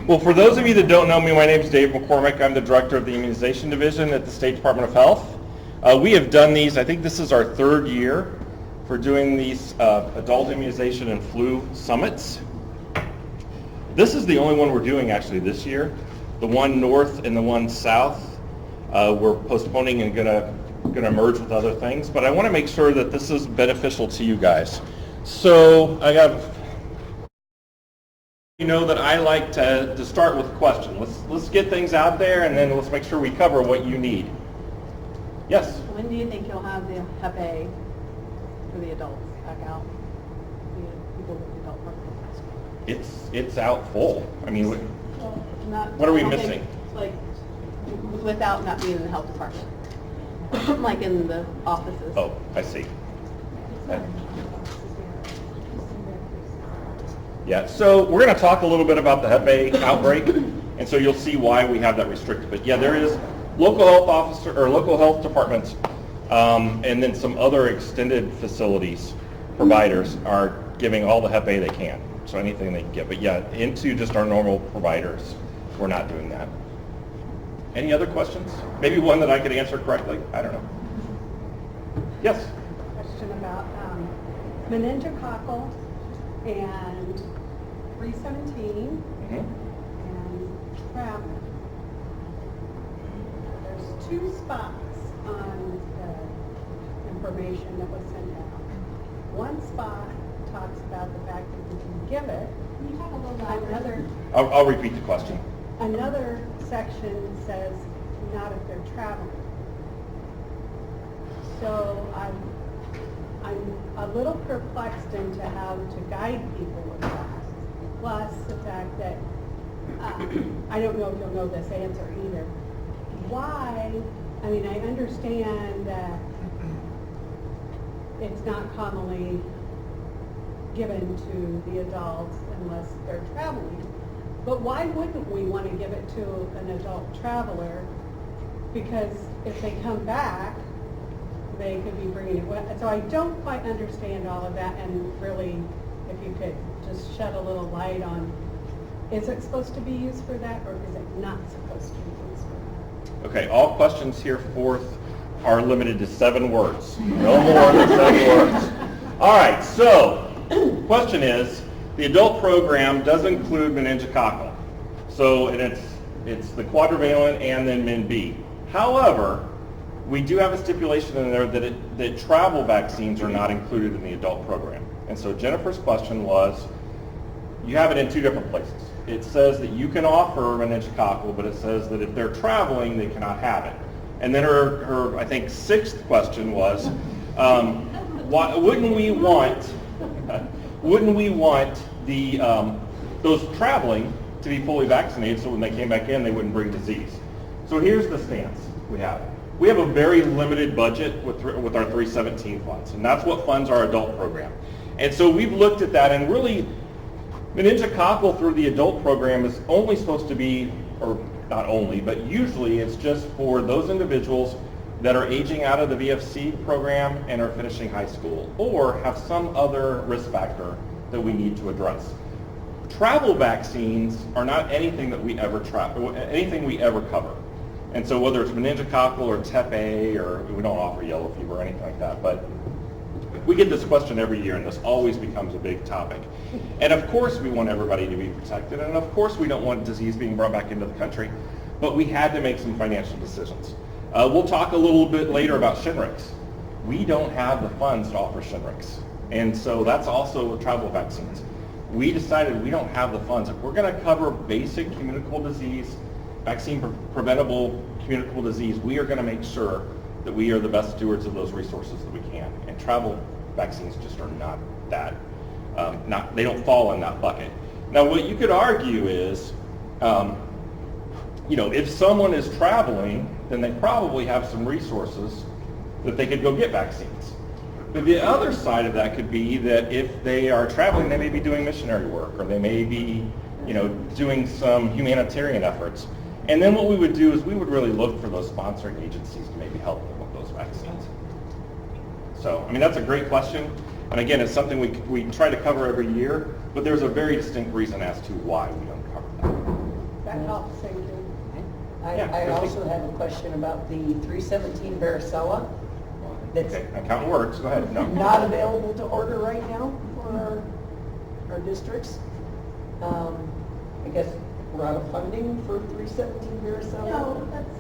Well, for those of you that don't know me, my name is Dave McCormick. I'm the director of the Immunization Division at the State Department of Health. We have done these, I think this is our third year for doing these adult immunization and flu summits. This is the only one we're doing actually this year. The one north and the one south, we're postponing and gonna merge with other things, but I want to make sure that this is beneficial to you guys. So I got, you know that I like to start with a question. Let's get things out there and then let's make sure we cover what you need. Yes? When do you think you'll have the Hep A for the adults back out? The people with the adult programs? It's out full. I mean, what are we missing? Like, without not being in the health department. Like in the offices. Oh, I see. Yeah, so we're going to talk a little bit about the Hep A outbreak, and so you'll see why we have that restricted. But yeah, there is local health officer or local health departments, and then some other extended facilities providers are giving all the Hep A they can, so anything they can get. But yeah, into just our normal providers, we're not doing that. Any other questions? Maybe one that I could answer correctly. I don't know. Yes. Question about meningococcal and 317 and travel. There's two spots on the information that was sent out. One spot talks about the fact that you can give it. Can you talk a little about another? I'll repeat the question. Another section says not if they're traveling. So I'm a little perplexed into how to guide people with that. Plus the fact that, I don't know if you'll know this answer either. Why, I mean, I understand that it's not commonly given to the adults unless they're traveling. But why wouldn't we want to give it to an adult traveler? Because if they come back, they could be bringing it with. So I don't quite understand all of that, and really, if you could just shed a little light on, is it supposed to be used for that, or is it not supposed to be used for that? Okay, all questions here forth are limited to 7 words. No more than 7 words. All right, so question is, the adult program does include meningococcal. So and it's the quadrivalent and then Min B. However, we do have a stipulation in there that travel vaccines are not included in the adult program. And so Jennifer's question was, you have it in 2 different places. It says that you can offer meningococcal, but it says that if they're traveling, they cannot have it. And then her I think 6th question was, wouldn't we want the those traveling to be fully vaccinated so when they came back in, they wouldn't bring disease? So here's the stance we have. We have a very limited budget with our 317 funds, and that's what funds our adult program. And so we've looked at that, and really, meningococcal through the adult program is only supposed to be, or not only, but usually it's just for those individuals that are aging out of the VFC program and are finishing high school, or have some other risk factor that we need to address. Travel vaccines are not anything that we ever cover. And so whether it's meningococcal or Hep A, or we don't offer yellow fever or anything like that, but we get this question every year, and this always becomes a big topic. And of course we want everybody to be protected, and of course we don't want disease being brought back into the country, but we had to make some financial decisions. We'll talk a little bit later about Shingrix. We don't have the funds to offer Shingrix, and so that's also with travel vaccines. We decided we don't have the funds. If we're going to cover basic communicable disease, vaccine-preventable communicable disease, we are going to make sure that we are the best stewards of those resources that we can. And travel vaccines just are not that, they don't fall in that bucket. Now, what you could argue is, if someone is traveling, then they probably have some resources that they could go get vaccines. But the other side of that could be that if they are traveling, they may be doing missionary work, or they may be, doing some humanitarian efforts. And then what we would do is we would really look for those sponsoring agencies to maybe help them with those vaccines. So, I mean, that's a great question. And again, it's something we try to cover every year, but there's a very distinct reason as to why we don't cover that. That helps, thank you. I Yeah, Christie? also have a question about the 317 varicella that's Okay, accountant works, go ahead. No. not available to order right now for our districts. I guess we're out of funding for 317 varicella? No, that's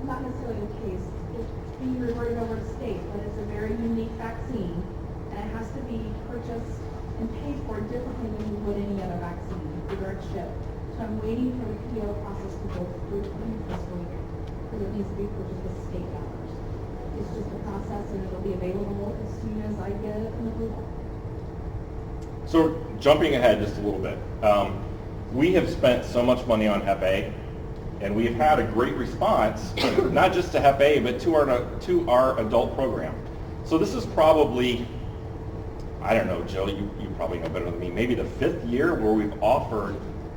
not necessarily the case. It's being reverted over to state, but it's a very unique vaccine, and it has to be purchased and paid for differently than you would any other vaccine, the direct ship. So I'm waiting for the PO process to go through the fiscal year, because it needs to be purchased with state dollars. It's just a process, and it'll be available as soon as I get an approval. So jumping ahead just a little bit, we have spent so much money on Hep A, and we've had a great response, not just to Hep A, but to our adult program. So this is probably, I don't know, Jill, you probably know better than me, maybe the 5th year where we've offered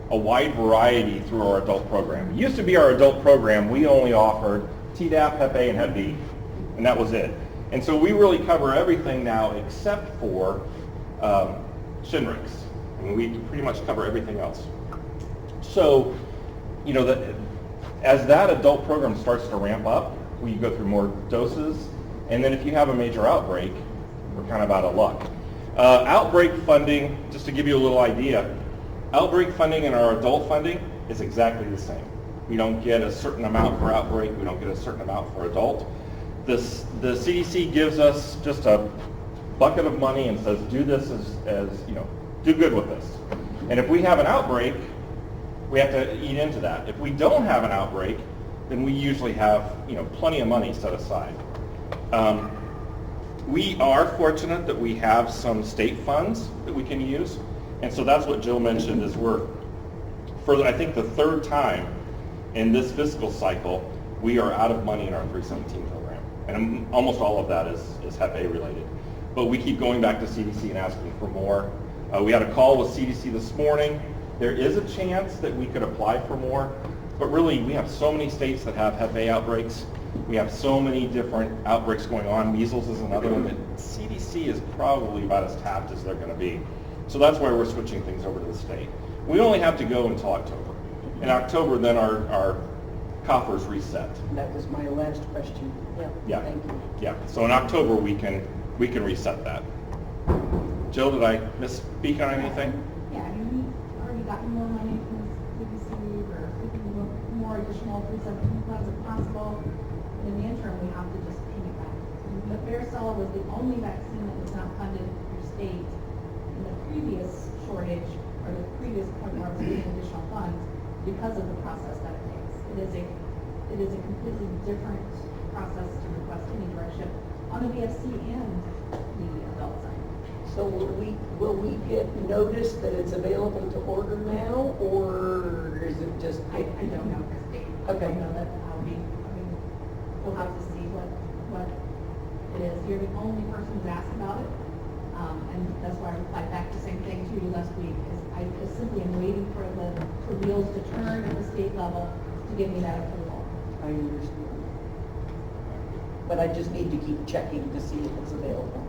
a wide variety through our adult program. It used to be our adult program, we only offered Tdap, Hep A, and Hep B, and that was it. And so we really cover everything now except for Shingrix. I mean, we pretty much cover everything else. So, you know, as that adult program starts to ramp up, we go through more doses, and then if you have a major outbreak, we're kind of out of luck. Outbreak funding, just to give you a little idea, outbreak funding and our adult funding is exactly the same. We don't get a certain amount for outbreak, we don't get a certain amount for adult. The CDC gives us just a bucket of money and says, do this as you know, do good with this. And if we have an outbreak, we have to eat into that. If we don't have an outbreak, then we usually have, you know, plenty of money set aside. We are fortunate that we have some state funds that we can use. And so that's what Jill mentioned is we're, for I think the 3rd time in this fiscal cycle, we are out of money in our 317 program. And almost all of that is Hep A related. But we keep going back to CDC and asking for more. We had a call with CDC this morning. There is a chance that we could apply for more, but really we have so many states that have Hep A outbreaks. We have so many different outbreaks going on. Measles is another one that CDC is probably about as tapped as they're going to be. So that's why we're switching things over to the state. We only have to go until October. In October, then our coffers reset. That was my last question. Yeah. Thank you. Yeah. So in October we can reset that. Jill, did I misspeak on anything? Yeah, I mean, we've already gotten more money from the CDC, we're looking for more additional 317 funds if possible. But in the interim, we have to just pay it back. The varicella was the only vaccine that was not funded through state in the previous shortage, or the previous point where I was getting additional funds because of the process that it takes. It is a completely different process to request any direct ship on the VFC and the adult side. So will we get notice that it's available to order now, or is it just? I don't know, Christine. Okay. I don't know that I'll be, I mean, we'll have to see what it is. You're the only person who's asked about it. And that's why I replied back the same thing to you last week, is I just simply am waiting for the wheels to turn at the state level to give me that approval. I understand. But I just need to keep checking to see if it's available.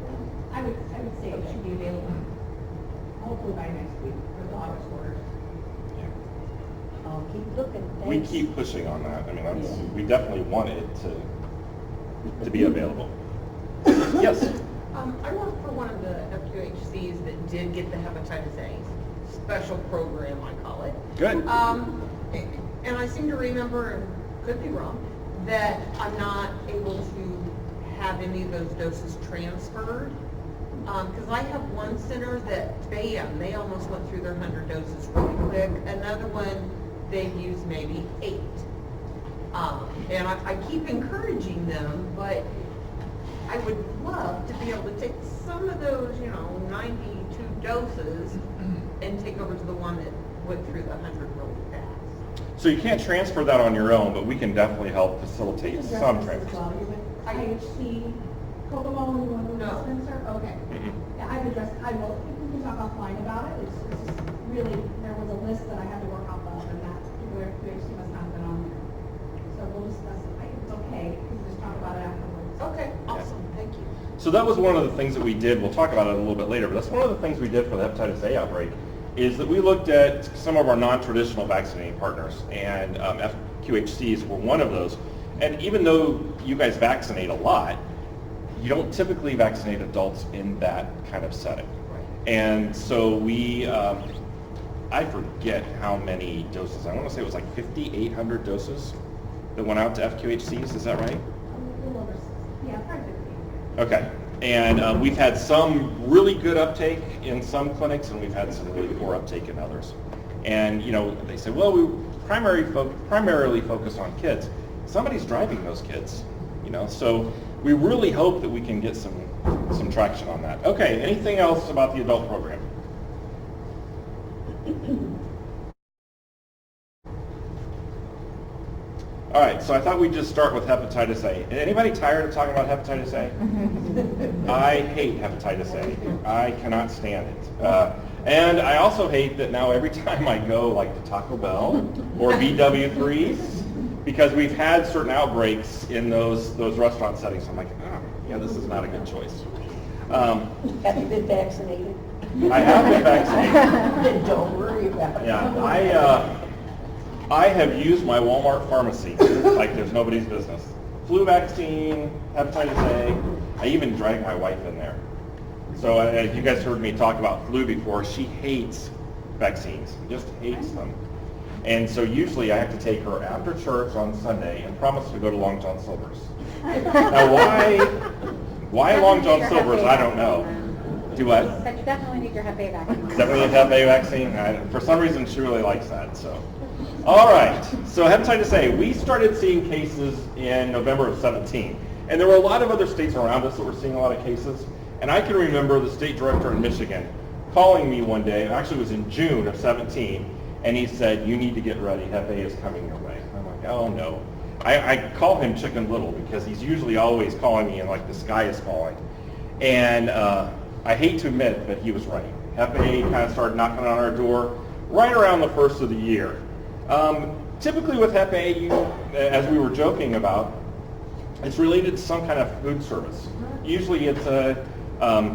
I would say it should be available hopefully by next week for the August orders. I'll keep looking. We Thanks. keep pushing on that. I mean, Yeah. we definitely want it to be available. Yes. I work for one of the FQHCs that did get the hepatitis A special program, I call it. Good. And I seem to remember, and could be wrong, that I'm not able to have any of those doses transferred. Because I have one center that, they almost went through their 100 doses really quick. Another one, they've used maybe 8. And I keep encouraging them, but I would love to be able to take some of those, 92 doses and take over to the one that went through the 100 really fast. So you can't transfer that on your own, but we can definitely help facilitate some Address this as transfers. well. You're with IHC, Kokomo, you want to No. Spencer? Okay. Mhm. Yeah, I've addressed, we can talk offline about it. It's just really, there was a list that I had to work off of, and that particular FQHC must not have been on there. So we'll discuss it. It's okay, we can just talk about it afterwards. Okay, awesome, thank you. So that was one of the things that we did. We'll talk about it a little bit later, but that's one of the things we did for the hepatitis A outbreak is that we looked at some of our non-traditional vaccinating partners, and FQHCs were one of those. And even though you guys vaccinate a lot, you don't typically vaccinate adults in that kind of setting. And so we, I forget how many doses, I want to say it was like 5,800 doses that went out to FQHCs, is that right? A little over 60. Yeah, probably 50. Okay. And we've had some really good uptake in some clinics, and we've had some really poor uptake in others. And you know, they say, well, we primarily focus on kids. Somebody's driving those kids, you know. So we really hope that we can get some traction on that. Okay. Anything else about the adult program? All right, so I thought we'd just start with hepatitis A. Anybody tired of talking about hepatitis A? I hate hepatitis A. I cannot stand it. And I also hate that now every time I go like to Taco Bell or BW3s, because we've had certain outbreaks in those restaurant settings, I'm like, oh, yeah, this is not a good choice. Have you been vaccinated? I have been vaccinated. Then don't worry about it. Yeah, I have used my Walmart pharmacy like there's nobody's business. Flu vaccine, hepatitis A. I even dragged my wife in there. So you guys heard me talk about flu before. She hates vaccines, just hates them. And so usually I have to take her after church on Sunday and promise to go to Long John Silver's. Now why Long John Silver's, I don't know. Do what? But you definitely need your Hep A vaccine. Definitely a Hep A vaccine. For some reason, she really likes that. So, all right. So hepatitis A, we started seeing cases in November of 17, and there were a lot of other states around us that were seeing a lot of cases. And I can remember the state director in Michigan calling me one day. It actually was in June of 17, and he said, "You need to get ready. Hep A is coming your way." I'm like, "Oh no." I call him Chicken Little because he's usually always calling me and like the sky is falling. And I hate to admit that he was right. Hep A kind of started knocking on our door right around the first of the year. Typically with Hep A, as we were joking about, it's related to some kind of food service. Usually it's a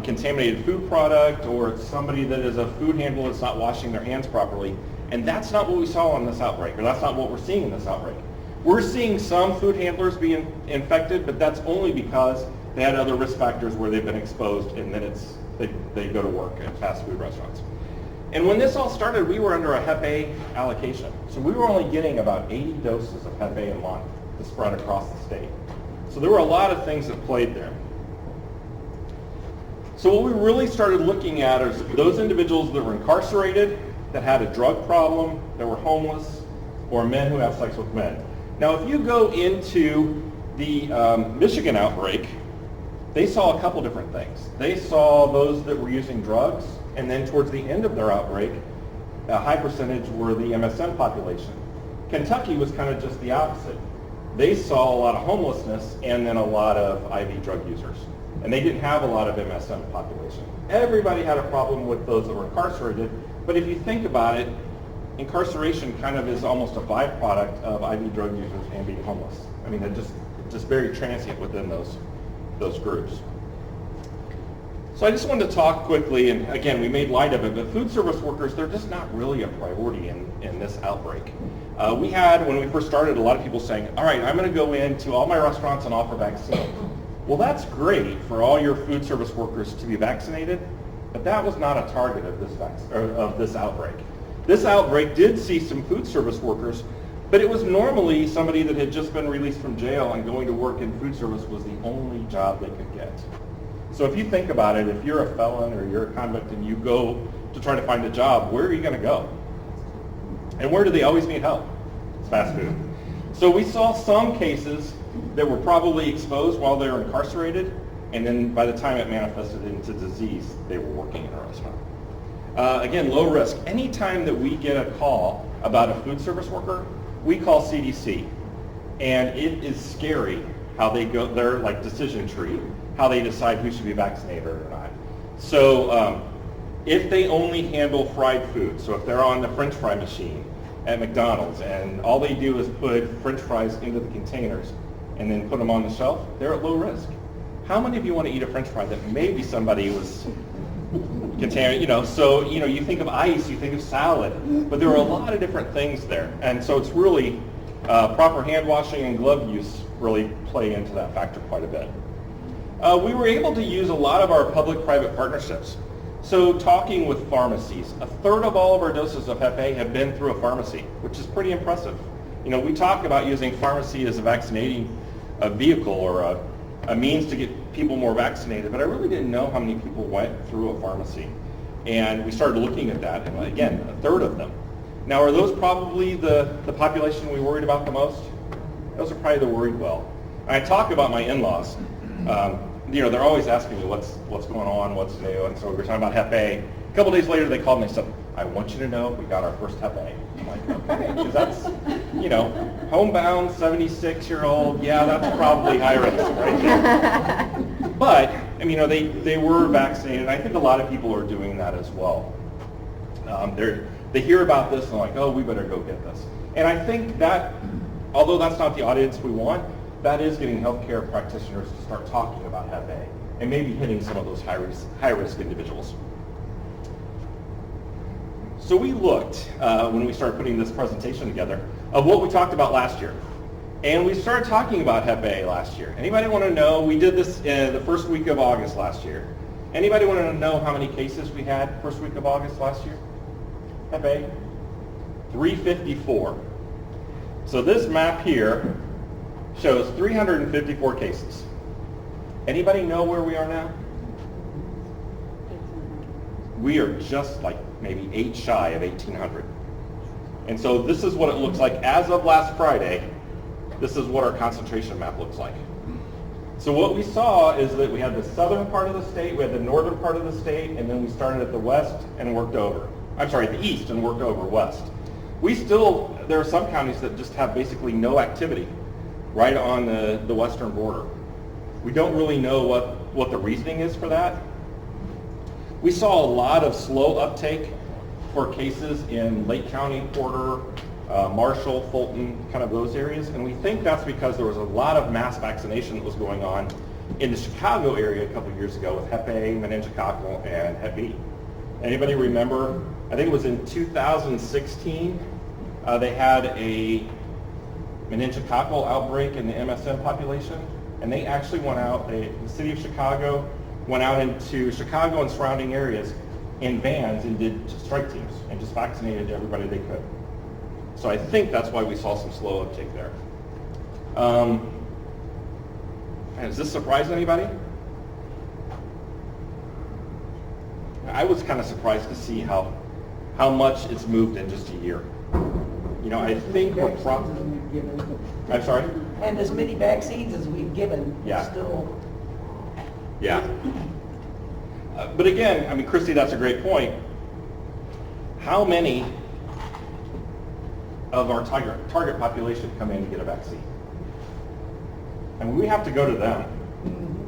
contaminated food product, or it's somebody that is a food handler that's not washing their hands properly. And that's not what we saw in this outbreak, or that's not what we're seeing in this outbreak. We're seeing some food handlers be infected, but that's only because they had other risk factors where they've been exposed, and then they go to work at fast food restaurants. And when this all started, we were under a Hep A allocation. So we were only getting about 80 doses of Hep A a month to spread across the state. So there were a lot of things that played there. So what we really started looking at is those individuals that were incarcerated, that had a drug problem, that were homeless, or men who have sex with men. Now if you go into the Michigan outbreak, they saw a couple different things. They saw those that were using drugs, and then towards the end of their outbreak, a high percentage were the MSM population. Kentucky was kind of just the opposite. They saw a lot of homelessness and then a lot of IV drug users. And they didn't have a lot of MSM population. Everybody had a problem with those that were incarcerated, but if you think about it, incarceration kind of is almost a byproduct of IV drug users and being homeless. I mean, it's just very transient within those groups. So I just wanted to talk quickly, and again, we made light of it, but food service workers, they're just not really a priority in this outbreak. We had, when we first started, a lot of people saying, all right, I'm going to go into all my restaurants and offer vaccines. Well, that's great for all your food service workers to be vaccinated, but that was not a target of this outbreak. This outbreak did see some food service workers, but it was normally somebody that had just been released from jail and going to work in food service was the only job they could get. So if you think about it, if you're a felon or you're a convict and you go to try to find a job, where are you going to go? And where do they always need help? It's fast food. So we saw some cases that were probably exposed while they were incarcerated, and then by the time it manifested into disease, they were working in a restaurant. Again, low risk. Anytime that we get a call about a food service worker, we call CDC. And it is scary how they go, their like decision tree, how they decide who should be vaccinated or not. So if they only handle fried food, so if they're on the French fry machine at McDonald's and all they do is put French fries into the containers and then put them on the shelf, they're at low risk. How many of you want to eat a French fry that maybe somebody was So, you think of ice, you think of salad, but there are a lot of different things there. And so it's really, proper hand washing and glove use really play into that factor quite a bit. We were able to use a lot of our public-private partnerships. So talking with pharmacies, a third of all of our doses of Hep A have been through a pharmacy, which is pretty impressive. We talk about using pharmacy as a vaccinating vehicle or a means to get people more vaccinated, but I really didn't know how many people went through a pharmacy. And we started looking at that, and again, a third of them. Now, are those probably the population we worried about the most? Those are probably the worried well. I talk about my in-laws. They're always asking me what's going on, what's new, and so we were talking about Hep A. A couple days later, they called me and said, "I want you to know we got our first Hep A." I'm like, okay, because that's, homebound, 76-year-old, yeah, that's probably high risk right there. But, they were vaccinated. I think a lot of people are doing that as well. They hear about this and they're like, oh, we better go get this. And I think that, although that's not the audience we want, that is getting healthcare practitioners to start talking about Hep A and maybe hitting some of those high-risk individuals. So we looked, when we started putting this presentation together, of what we talked about last year. And we started talking about Hep A last year. Anybody want to know? We did this in the first week of August last year. Anybody want to know how many cases we had first week of August last year? Hep A? 354. So this map here shows 354 cases. Anybody know where we are now? We are just like maybe 8 shy of 1,800. And so this is what it looks like as of last Friday. This is what our concentration map looks like. So what we saw is that we had the southern part of the state, we had the northern part of the state, and then we started at the west and worked over. At the east and worked over west. There are some counties that just have basically no activity right on the western border. We don't really know what the reasoning is for that. We saw a lot of slow uptake for cases in Lake County, Porter, Marshall, Fulton, kind of those areas. And we think that's because there was a lot of mass vaccination that was going on in the Chicago area a couple of years ago with Hep A, meningococcal, and Hep B. Anybody remember? I think it was in 2016, they had a meningococcal outbreak in the MSM population. And they actually went out, the city of Chicago went out into Chicago and surrounding areas in vans and did strike teams and just vaccinated everybody they could. So I think that's why we saw some slow uptake there. Does this surprise anybody? I was kind of surprised to see how much it's moved in just a year. I think we're probably... I'm sorry? And as many vaccines as we've given, Yeah. still. Yeah. But again, Christy, that's a great point. How many of our target population come in to get a vaccine? We have to go to them.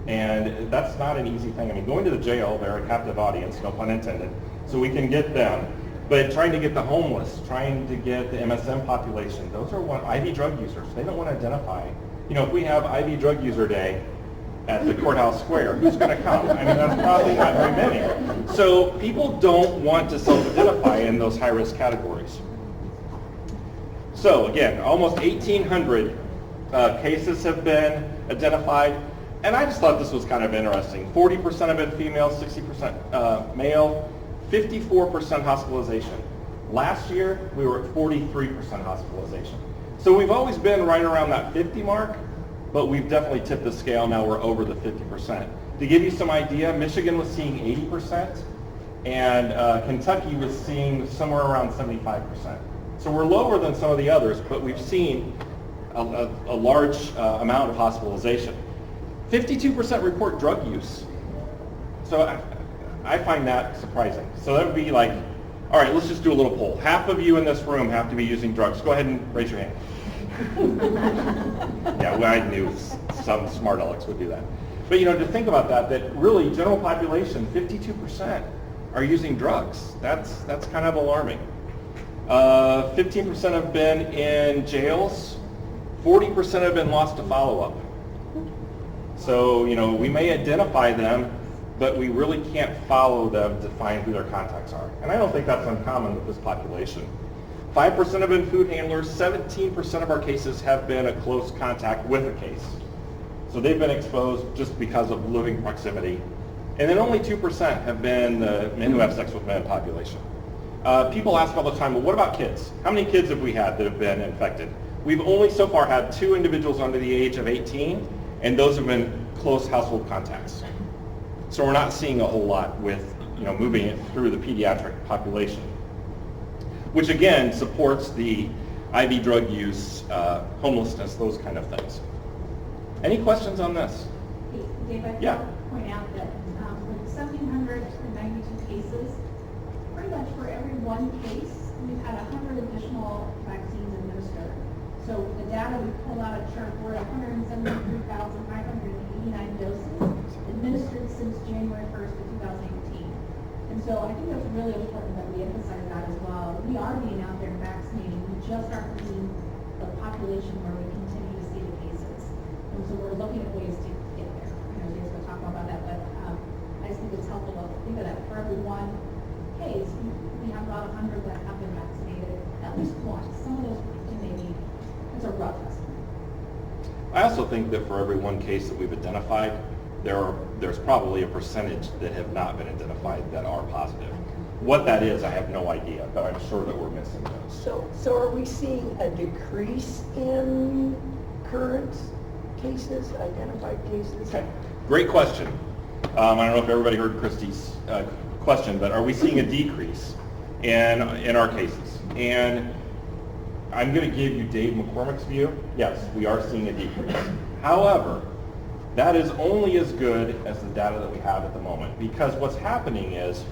And that's not an easy thing. Going to the jail, they're a captive audience, no pun intended, so we can get them. But trying to get the homeless, trying to get the MSM population, those are IV drug users. They don't want to identify. If we have IV drug user day at the courthouse square, who's going to come? That's probably not very many. So people don't want to self-identify in those high-risk categories. So again, almost 1,800 cases have been identified. And I just thought this was kind of interesting. 40% have been female, 60% male, 54% hospitalization. Last year, we were at 43% hospitalization. So we've always been right around that 50 mark, but we've definitely tipped the scale. Now we're over the 50%. To give you some idea, Michigan was seeing 80%, and Kentucky was seeing somewhere around 75%. So we're lower than some of the others, but we've seen a large amount of hospitalization. 52% report drug use. So I find that surprising. So that would be like, all right, let's just do a little poll. Half of you in this room have to be using drugs. Go ahead and raise your hand. Yeah, well, I knew some smart alecks would do that. But to think about that really general population, 52% are using drugs. That's kind of alarming. 15% have been in jails. 40% have been lost to follow-up. So, we may identify them, but we really can't follow them to find who their contacts are. And I don't think that's uncommon with this population. 5% have been food handlers, 17% of our cases have been a close contact with a case. So they've been exposed just because of living proximity. And then only 2% have been the men who have sex with men population. People ask all the time, well, what about kids? How many kids have we had that have been infected? We've only so far had 2 individuals under the age of 18, and those have been close household contacts. So we're not seeing a whole lot with, moving it through the pediatric population, which again supports the IV drug use, homelessness, those kind of things. Any questions on this? Hey, Dave, I Yeah. want to point out that with 1,792 cases, pretty much for every one case, we've had 100 additional vaccines administered. So the data we pulled out at CHIRP, we're at 173,589 doses administered since January 1st of 2018. And so I think that's really important that we emphasize that as well. We are being out there vaccinating, we just aren't seeing the population where we continue to see the cases. And so we're looking at ways to get there. Dave's going to talk more about that, but I just think it's helpful to think of that. For every one case, we have about 100 that have been vaccinated at least once. Some of those maybe, it's a rough estimate. I also think that for every one case that we've identified, there's probably a percentage that have not been identified that are positive. What that is, I have no idea, but I'm sure that we're missing those. So are we seeing a decrease in current cases, identified cases? Okay, great question. I don't know if everybody heard Christy's question, but are we seeing a decrease in our cases? And I'm going to give you Dave McCormick's view. Yes, we are seeing a decrease. However, that is only as good as the data that we have at the moment, because what's happening is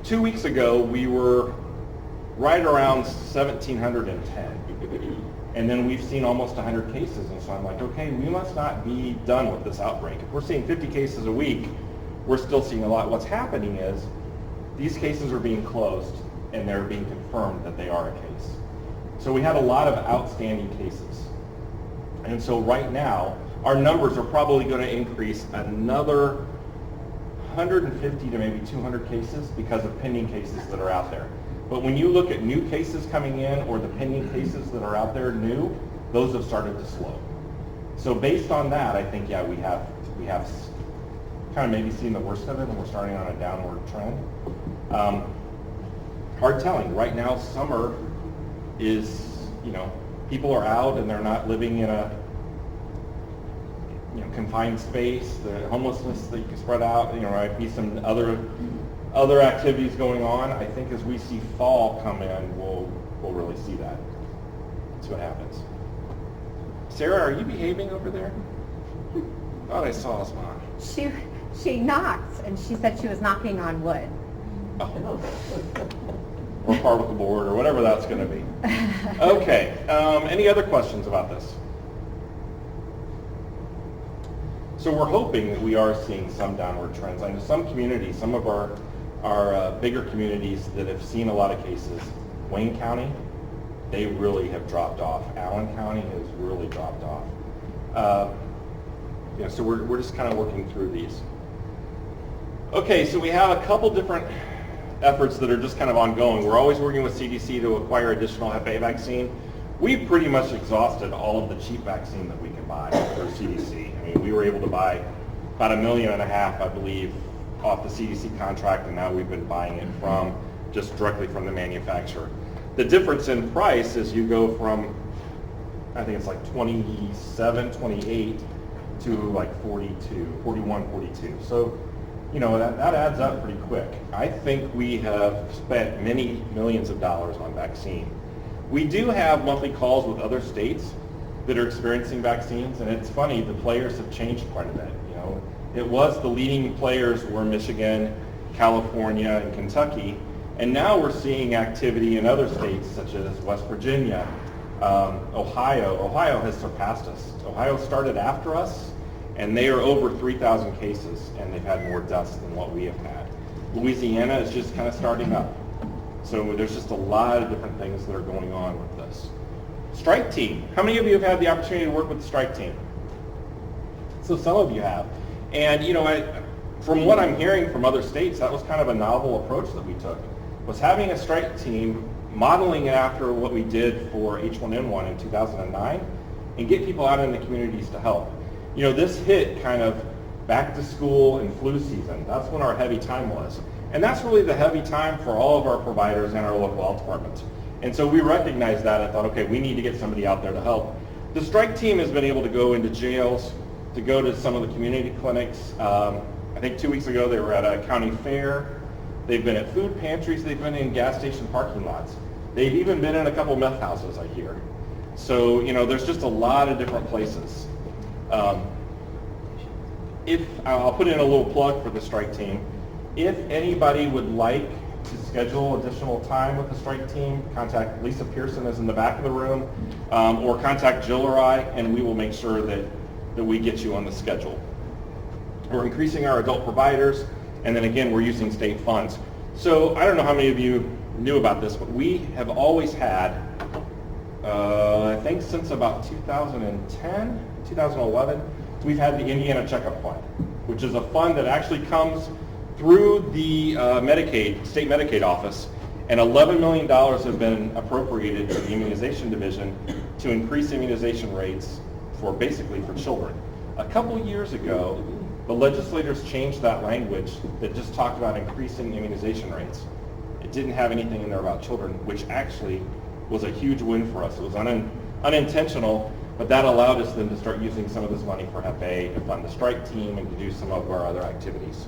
2 weeks ago we were right around 1,710, and then we've seen almost 100 cases, and so I'm like, okay, we must not be done with this outbreak. If we're seeing 50 cases a week, we're still seeing a lot. What's happening is these cases are being closed and they're being confirmed that they are a case. So we had a lot of outstanding cases, and so right now our numbers are probably going to increase another 150 to maybe 200 cases because of pending cases that are out there. But when you look at new cases coming in or the pending cases that are out there new, those have started to slow. So based on that, I think, yeah, we have kind of maybe seen the worst of it, and we're starting on a downward trend. Hard telling. Right now, summer is, people are out and they're not living in a confined space. The homelessness that you can spread out, might be some other activities going on. I think as we see fall come in, we'll really see that. That's what happens. Sarah, are you behaving over there? Thought I saw a smile. She knocked, and she said she was knocking on wood. Oh. Or particle board, or whatever that's going to be. Okay. Any other questions about this? So we're hoping that we are seeing some downward trends. I know some communities, some of our bigger communities that have seen a lot of cases, Wayne County, they really have dropped off. Allen County has really dropped off. So we're just kind of working through these. Okay, so we have a couple different efforts that are just kind of ongoing. We're always working with CDC to acquire additional Hep A vaccine. We've pretty much exhausted all of the cheap vaccine that we can buy through CDC. I mean, we were able to buy about $1.5 million, I believe, off the CDC contract, and now we've been buying it just directly from the manufacturer. The difference in price is you go from, I think it's like 27, 28 to like 42, 41, 42. So, that adds up pretty quick. I think we have spent many millions of dollars on vaccine. We do have monthly calls with other states that are experiencing vaccines, and it's funny, the players have changed quite a bit. It was the leading players were Michigan, California, and Kentucky, and now we're seeing activity in other states such as West Virginia, Ohio. Ohio has surpassed us. Ohio started after us, and they are over 3,000 cases, and they've had more deaths than what we have had. Louisiana is just kind of starting up. So there's just a lot of different things that are going on with this. Strike team. How many of you have had the opportunity to work with the strike team? So some of you have. And from what I'm hearing from other states, that was kind of a novel approach that we took, was having a strike team, modeling it after what we did for H1N1 in 2009, and get people out in the communities to help. You know, this hit kind of back to school and flu season. That's when our heavy time was. And that's really the heavy time for all of our providers and our local health departments. And so we recognized that and thought, okay, we need to get somebody out there to help. The strike team has been able to go into jails, to go to some of the community clinics. I think 2 weeks ago they were at a county fair. They've been at food pantries. They've been in gas station parking lots. They've even been in a couple meth houses, I hear. So, you know, there's just a lot of different places. If I'll put in a little plug for the strike team. If anybody would like to schedule additional time with the strike team, contact Lisa Pearson is in the back of the room, or contact Jill or I, and we will make sure that we get you on the schedule. We're increasing our adult providers, and then again, we're using state funds. So I don't know how many of you knew about this, but we have always had, I think since about 2010, 2011, we've had the Indiana Checkup Fund, which is a fund that actually comes through the state Medicaid office, and $11 million have been appropriated to the immunization division to increase immunization rates basically for children. A couple years ago, the legislators changed that language that just talked about increasing immunization rates. It didn't have anything in there about children, which actually was a huge win for us. It was unintentional, but that allowed us then to start using some of this money for Hep A to fund the strike team and to do some of our other activities.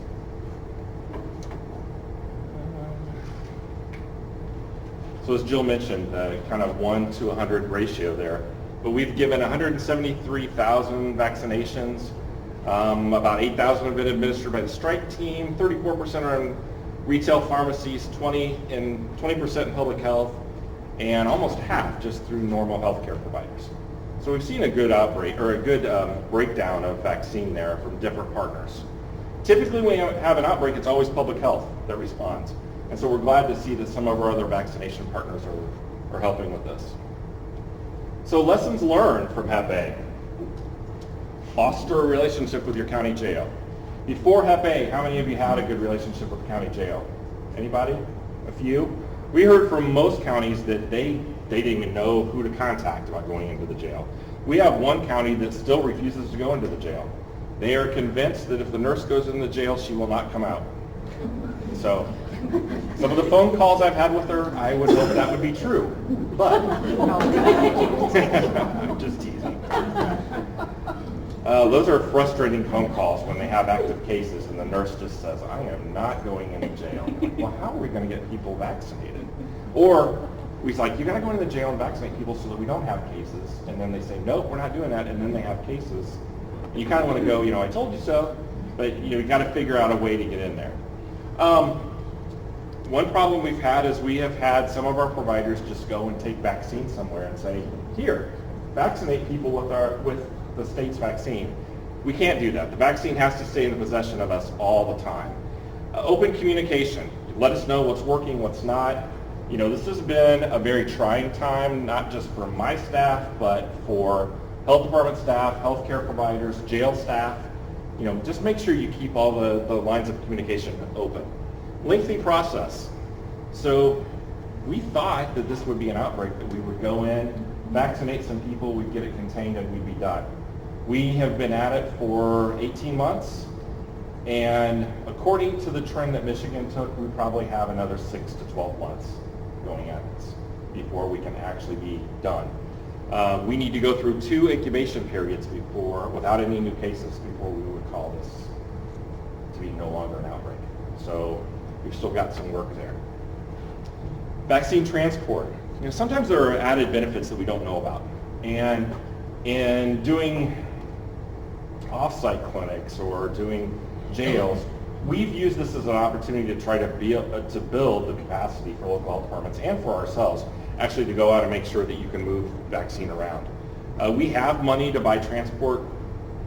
So as Jill mentioned, kind of 1 to 100 ratio there. But we've given 173,000 vaccinations. About 8,000 have been administered by the strike team. 34% are in retail pharmacies, 20% in public health, and almost half just through normal healthcare providers. So we've seen a good outbreak, or a good breakdown of vaccine there from different partners. Typically when we have an outbreak, it's always public health that responds. And so we're glad to see that some of our other vaccination partners are helping with this. So lessons learned from Hep A. Foster a relationship with your county jail. Before Hep A, how many of you had a good relationship with the county jail? Anybody? A few? We heard from most counties that they didn't even know who to contact about going into the jail. We have one county that still refuses to go into the jail. They are convinced that if the nurse goes in the jail, she will not come out. So some of the phone calls I've had with her, I would hope that would be true. But I'm just teasing. Those are frustrating phone calls when they have active cases and the nurse just says, I am not going into jail. Well, how are we going to get people vaccinated? Or we're like, you got to go into the jail and vaccinate people so that we don't have cases. And then they say, nope, we're not doing that. And then they have cases. And you kind of want to go, I told you so. But you got to figure out a way to get in there. One problem we've had is we have had some of our providers just go and take vaccines somewhere and say, here, vaccinate people with the state's vaccine. We can't do that. The vaccine has to stay in the possession of us all the time. Open communication. Let us know what's working, what's not. This has been a very trying time, not just for my staff, but for health department staff, healthcare providers, jail staff. Just make sure you keep all the lines of communication open. Lengthy process. So we thought that this would be an outbreak, that we would go in, vaccinate some people, we'd get it contained, and we'd be done. We have been at it for 18 months, and according to the trend that Michigan took, we probably have another 6 to 12 months going at this before we can actually be done. We need to go through 2 incubation periods without any new cases, before we would call this to be no longer an outbreak. So we've still got some work there. Vaccine transport. Sometimes there are added benefits that we don't know about. And in doing off-site clinics or doing jails, we've used this as an opportunity to try to build the capacity for local health departments and for ourselves, actually to go out and make sure that you can move vaccine around. We have money to buy transport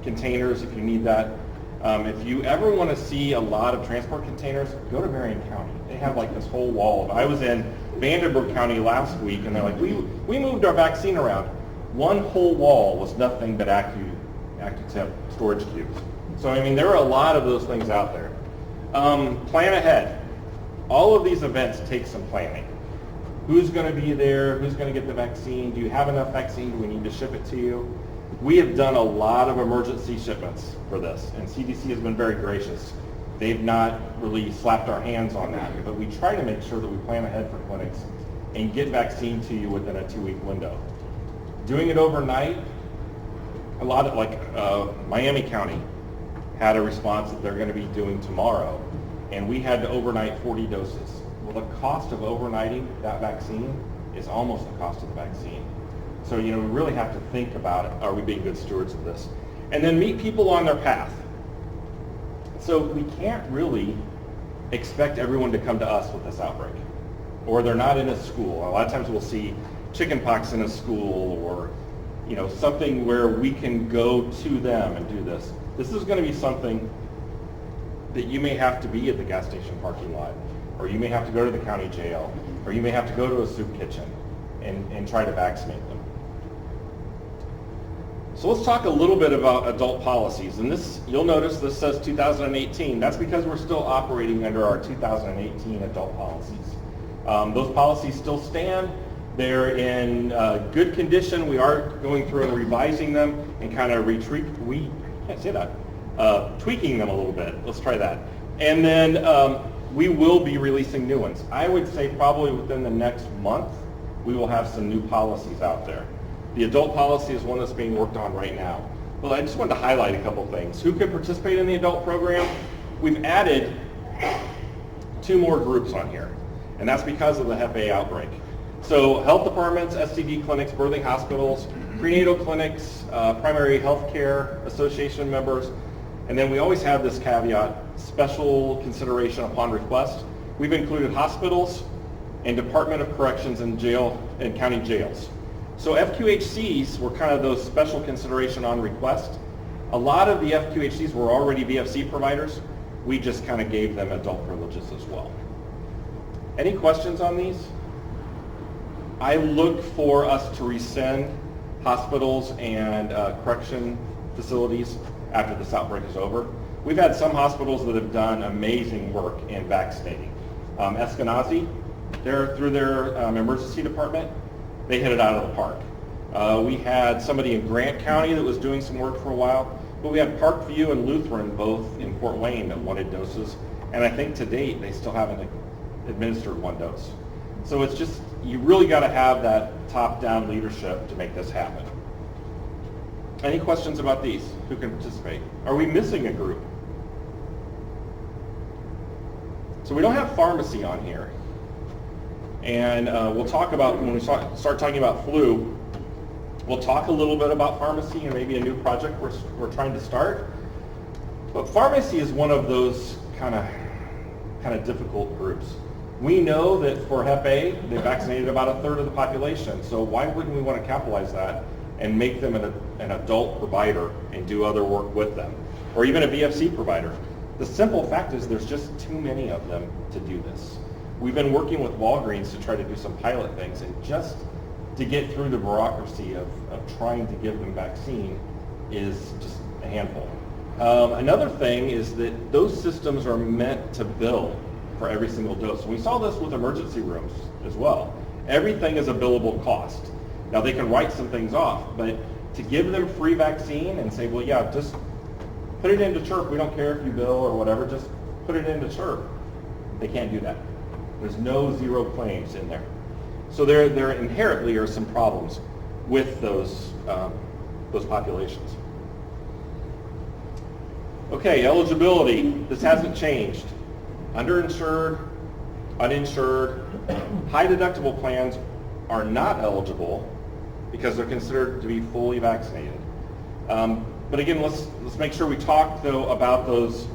containers if you need that. If you ever want to see a lot of transport containers, go to Marion County. They have like this whole wall. I was in Vanderbilt County last week, and they're like, we moved our vaccine around. One whole wall was nothing but Accu-Temp storage cubes. So there are a lot of those things out there. Plan ahead. All of these events take some planning. Who's going to be there? Who's going to get the vaccine? Do you have enough vaccine? Do we need to ship it to you? We have done a lot of emergency shipments for this, and CDC has been very gracious. They've not really slapped our hands on that, but we try to make sure that we plan ahead for clinics and get vaccine to you within a 2-week window. Doing it overnight, a lot of, like Miami County had a response that they're going to be doing tomorrow, and we had to overnight 40 doses. Well, the cost of overnighting that vaccine is almost the cost of the vaccine. So, we really have to think about it. Are we being good stewards of this? And then meet people on their path. So we can't really expect everyone to come to us with this outbreak, or they're not in a school. A lot of times we'll see chickenpox in a school, or something where we can go to them and do this. This is going to be something that you may have to be at the gas station parking lot, or you may have to go to the county jail, or you may have to go to a soup kitchen and try to vaccinate them. So let's talk a little bit about adult policies. And this, you'll notice this says 2018. That's because we're still operating under our 2018 adult policies. Those policies still stand. They're in good condition. We are going through and revising them and kind of tweaking them a little bit. Let's try that. And then we will be releasing new ones. I would say probably within the next month, we will have some new policies out there. The adult policy is one that's being worked on right now. Well, I just wanted to highlight a couple things. Who can participate in the adult program? We've added 2 more groups on here, and that's because of the Hep A outbreak. So health departments, STD clinics, birthing hospitals, prenatal clinics, primary health care association members, and then we always have this caveat, special consideration upon request. We've included hospitals and Department of Corrections and jail and county jails. So FQHCs were kind of those special consideration on request. A lot of the FQHCs were already VFC providers. We just kind of gave them adult privileges as well. Any questions on these? I look for us to rescind hospitals and correction facilities after this outbreak is over. We've had some hospitals that have done amazing work in vaccinating. Eskenazi, through their emergency department, they hit it out of the park. We had somebody in Grant County that was doing some work for a while, but we had Parkview and Lutheran both in Fort Wayne that wanted doses, and I think to date they still haven't administered 1 dose. So it's just, you really got to have that top-down leadership to make this happen. Any questions about these? Who can participate? Are we missing a group? So we don't have pharmacy on here. And we'll talk about, when we start talking about flu, we'll talk a little bit about pharmacy and maybe a new project we're trying to start. But pharmacy is one of those kind of difficult groups. We know that for Hep A, they vaccinated about 1/3 of the population. So why wouldn't we want to capitalize that and make them an adult provider and do other work with them? Or even a VFC provider. The simple fact is there's just too many of them to do this. We've been working with Walgreens to try to do some pilot things, and just to get through the bureaucracy of trying to give them vaccine is just a handful. Another thing is that those systems are meant to bill for every single dose. We saw this with emergency rooms as well. Everything is a billable cost. Now they can write some things off, but to give them free vaccine and say, well, yeah, just put it into CHIRP. We don't care if you bill or whatever, just put it into CHIRP. They can't do that. There's no zero claims in there. So there inherently are some problems with those populations. Okay, eligibility. This hasn't changed. Underinsured, uninsured, high deductible plans are not eligible because they're considered to be fully vaccinated. But again, let's make sure we talk though about those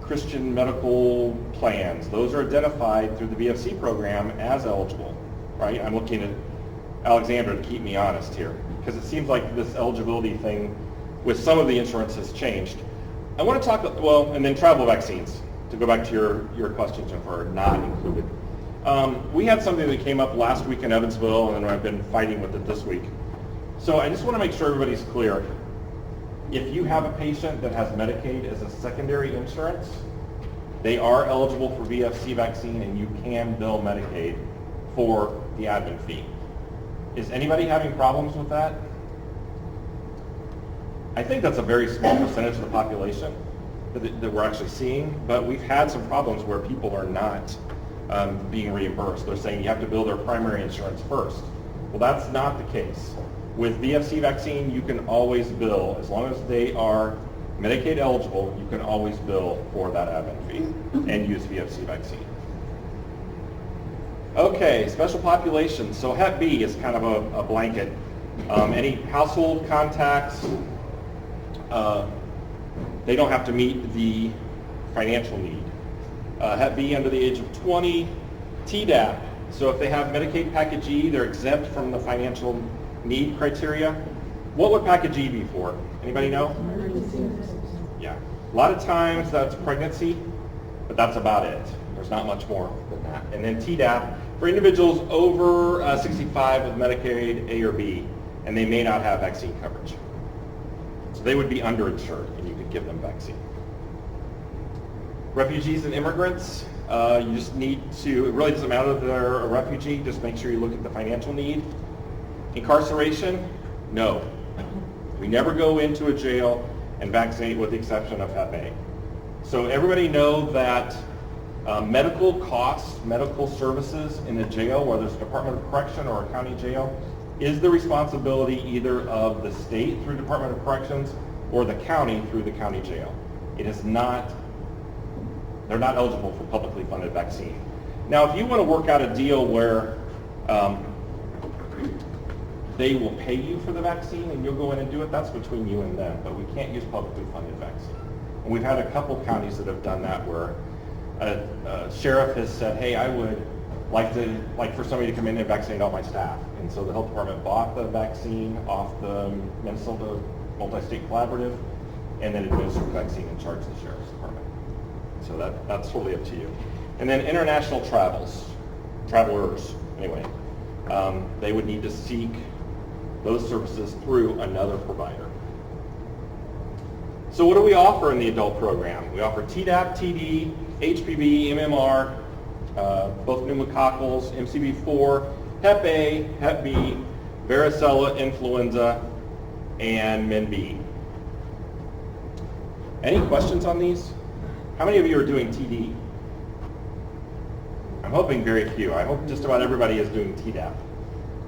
Christian medical plans. Those are identified through the VFC program as eligible, right? I'm looking at Alexandra to keep me honest here, because it seems like this eligibility thing with some of the insurance has changed. I want to talk, and then travel vaccines, to go back to your question, Jennifer, are not included. We had something that came up last week in Evansville, and I've been fighting with it this week. So I just want to make sure everybody's clear. If you have a patient that has Medicaid as a secondary insurance, They are eligible for VFC vaccine, and you can bill Medicaid for the admin fee. Is anybody having problems with that? I think that's a very small percentage of the population that we're actually seeing, but we've had some problems where people are not being reimbursed. They're saying you have to bill their primary insurance first. Well, that's not the case. With VFC vaccine, you can always bill, as long as they are Medicaid eligible, you can always bill for that admin fee and use VFC vaccine. Okay, special populations. So Hep B is kind of a blanket. Any household contacts, they don't have to meet the financial need. Hep B under the age of 20, Tdap. So if they have Medicaid Package E, they're exempt from the financial need criteria. What would Package E be for? Anybody know? Yeah. A lot of times that's pregnancy, but that's about it. There's not much more than that. And then Tdap for individuals over 65 with Medicaid A or B, and they may not have vaccine coverage. So they would be underinsured, and you could give them vaccine. Refugees and immigrants, you just need to, it really doesn't matter if they're a refugee, just make sure you look at the financial need. Incarceration, no. We never go into a jail and vaccinate with the exception of Hep A. So everybody know that medical costs, medical services in a jail, whether it's a Department of Correction or a county jail, is the responsibility either of the state through Department of Corrections or the county through the county jail. It is not, they're not eligible for publicly funded vaccine. Now, if you want to work out a deal where they will pay you for the vaccine and you'll go in and do it, that's between you and them, but we can't use publicly funded vaccine. And we've had a couple counties that have done that where a sheriff has said, hey, I would like for somebody to come in and vaccinate all my staff. And so the health department bought the vaccine off the Minnesota Multi-State Collaborative and then administered the vaccine and charged the sheriff's department. So that's totally up to you. And then international travelers, anyway, they would need to seek those services through another provider. So what do we offer in the adult program? We offer Tdap, TD, HPV, MMR, both pneumococcals, MCV4, Hep A, Hep B, varicella, influenza, and MenB. Any questions on these? How many of you are doing TD? I'm hoping very few. I hope just about everybody is doing Tdap.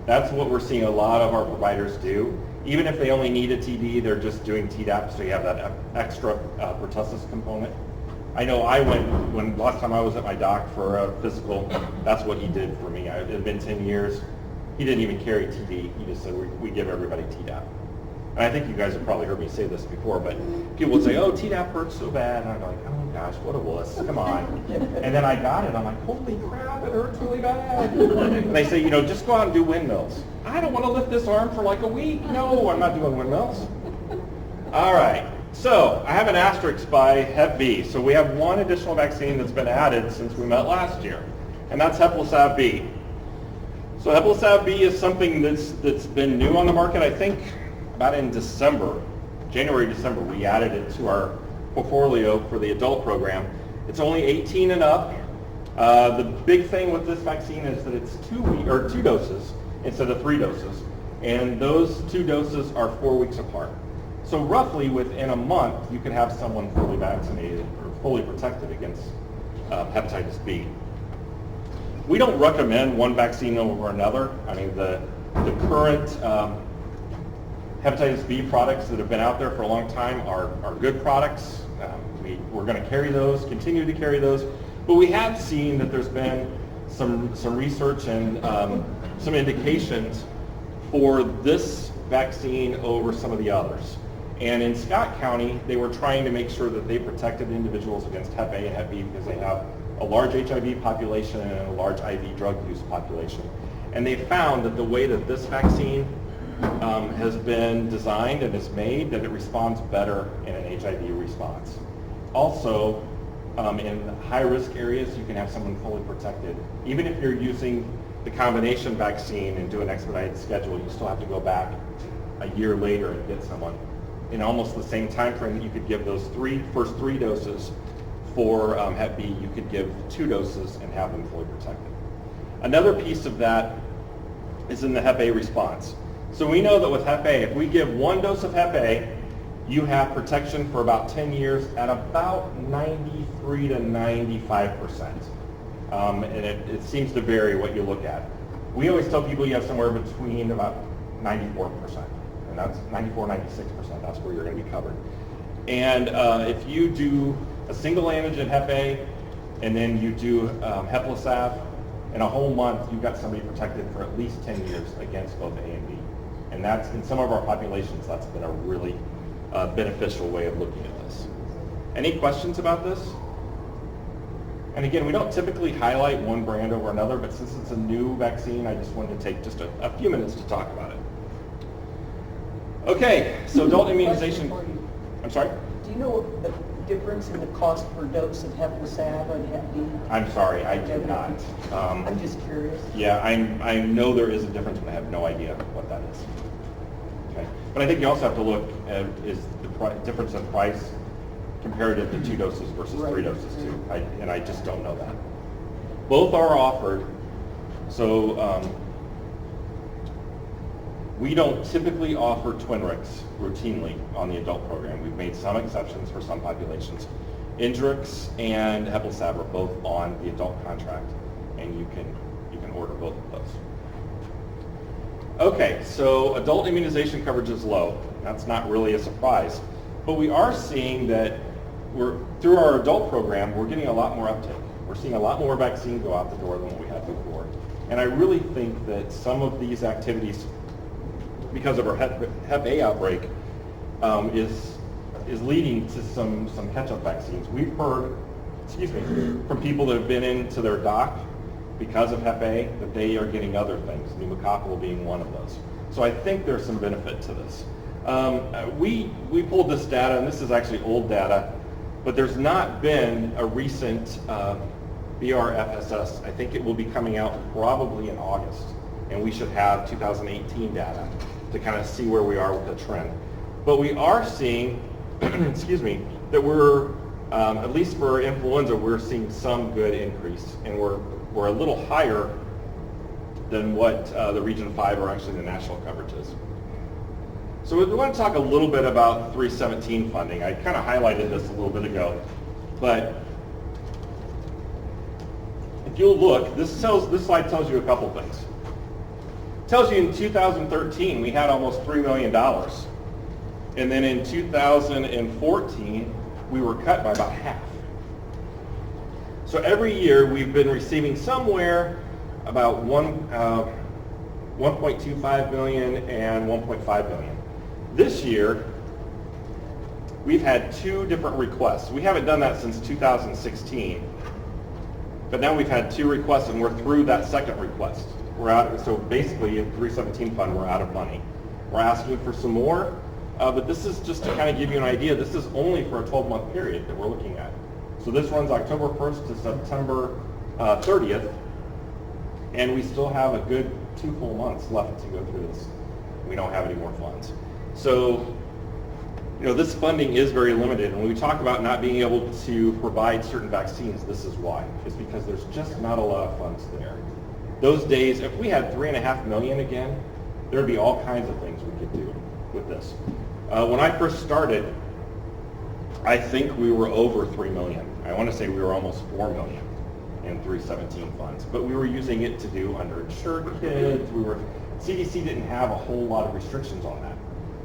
That's what we're seeing a lot of our providers do. Even if they only need a TD, they're just doing Tdap, so you have that extra pertussis component. I know I went, when last time I was at my doc for a physical, that's what he did for me. It had been 10 years. He didn't even carry TD. He just said, we give everybody Tdap. And I think you guys have probably heard me say this before, but people would say, oh, Tdap hurts so bad. And I'm like, oh gosh, what a wuss, come on. And then I got it. I'm like, holy crap, it hurts really bad. And they say, just go out and do windmills. I don't want to lift this arm for like a week. No, I'm not doing windmills. All right. So I have an asterisk by Hep B. So we have one additional vaccine that's been added since we met last year, and that's Heplisav B. So Heplisav B is something that's been new on the market. I think about in December, January, December, we added it to our portfolio for the adult program. It's only 18 and up. The big thing with this vaccine is that it's 2 doses instead of 3 doses, and those 2 doses are 4 weeks apart. So roughly within a month, you could have someone fully vaccinated or fully protected against hepatitis B. We don't recommend one vaccine over another. I mean, the current hepatitis B products that have been out there for a long time are good products. We're going to carry those, continue to carry those, but we have seen that there's been some research and some indications for this vaccine over some of the others. And in Scott County, they were trying to make sure that they protected individuals against Hep A and Hep B because they have a large HIV population and a large IV drug use population. And they found that the way that this vaccine has been designed and is made, that it responds better in an HIV response. Also, in high-risk areas, you can have someone fully protected. Even if you're using the combination vaccine and do an expedited schedule, you still have to go back a year later and get someone. In almost the same time frame, you could give those first three doses for Hep B, you could give 2 doses and have them fully protected. Another piece of that is in the Hep A response. So we know that with Hep A, if we give 1 dose of Hep A, you have protection for about 10 years at about 93 to 95%. And it seems to vary what you look at. We always tell people you have somewhere between about 94%, and that's 94, 96%. That's where you're going to be covered. And if you do a single antigen Hep A, and then you do Heplisav, in a whole month, you've got somebody protected for at least 10 years against both A and B. And that's, in some of our populations, that's been a really beneficial way of looking at this. Any questions about this? And again, we don't typically highlight one brand over another, but since it's a new vaccine, I just wanted to take just a few minutes to talk about it. Okay, so adult immunization. I'm sorry? Do you know the difference in the cost per dose of Heplisav and Hep B? I'm sorry, I do not. I'm just curious. Yeah, I know there is a difference, but I have no idea what that is. Okay, but I think you also have to look at is the difference in price comparative to 2 doses versus 3 doses too. And I just don't know that. Both are offered, so we don't typically offer Twinrix routinely on the adult program. We've made some exceptions for some populations. Indrix and Heplisav are both on the adult contract, and you can order both of those. Okay, so adult immunization coverage is low. That's not really a surprise, but we are seeing that through our adult program, we're getting a lot more uptake. We're seeing a lot more vaccine go out the door than what we had before. And I really think that some of these activities, because of our Hep A outbreak, is leading to some catch-up vaccines. We've heard, from people that have been into their doc because of Hep A that they are getting other things, pneumococcal being one of those. So I think there's some benefit to this. We pulled this data, and this is actually old data, but there's not been a recent BRFSS. I think it will be coming out probably in August, and we should have 2018 data to kind of see where we are with the trend. But we are seeing, that we're, at least for influenza, we're seeing some good increase, and we're a little higher than what the Region 5 or actually the national coverage is. So we want to talk a little bit about 317 funding. I kind of highlighted this a little bit ago, but if you'll look, this slide tells you a couple things. It tells you in 2013 we had almost $3 million. And then in 2014 we were cut by about half. So every year we've been receiving somewhere about 1.25 million and 1.5 million. This year we've had 2 different requests. We haven't done that since 2016. But now we've had 2 requests, and we're through that second request. We're out, so basically in 317 fund, we're out of money. We're asking for some more, but this is just to kind of give you an idea. This is only for a 12-month period that we're looking at. So this runs October 1st to September 30th, and we still have a good 2 full months left to go through this. We don't have any more funds. So, this funding is very limited, and when we talk about not being able to provide certain vaccines, this is why. It's because there's just not a lot of funds there. Those days, if we had $3.5 million again, there would be all kinds of things we could do with this. When I first started, I think we were over 3 million. I want to say we were almost 4 million in 317 funds, but we were using it to do underinsured kids. CDC didn't have a whole lot of restrictions on that.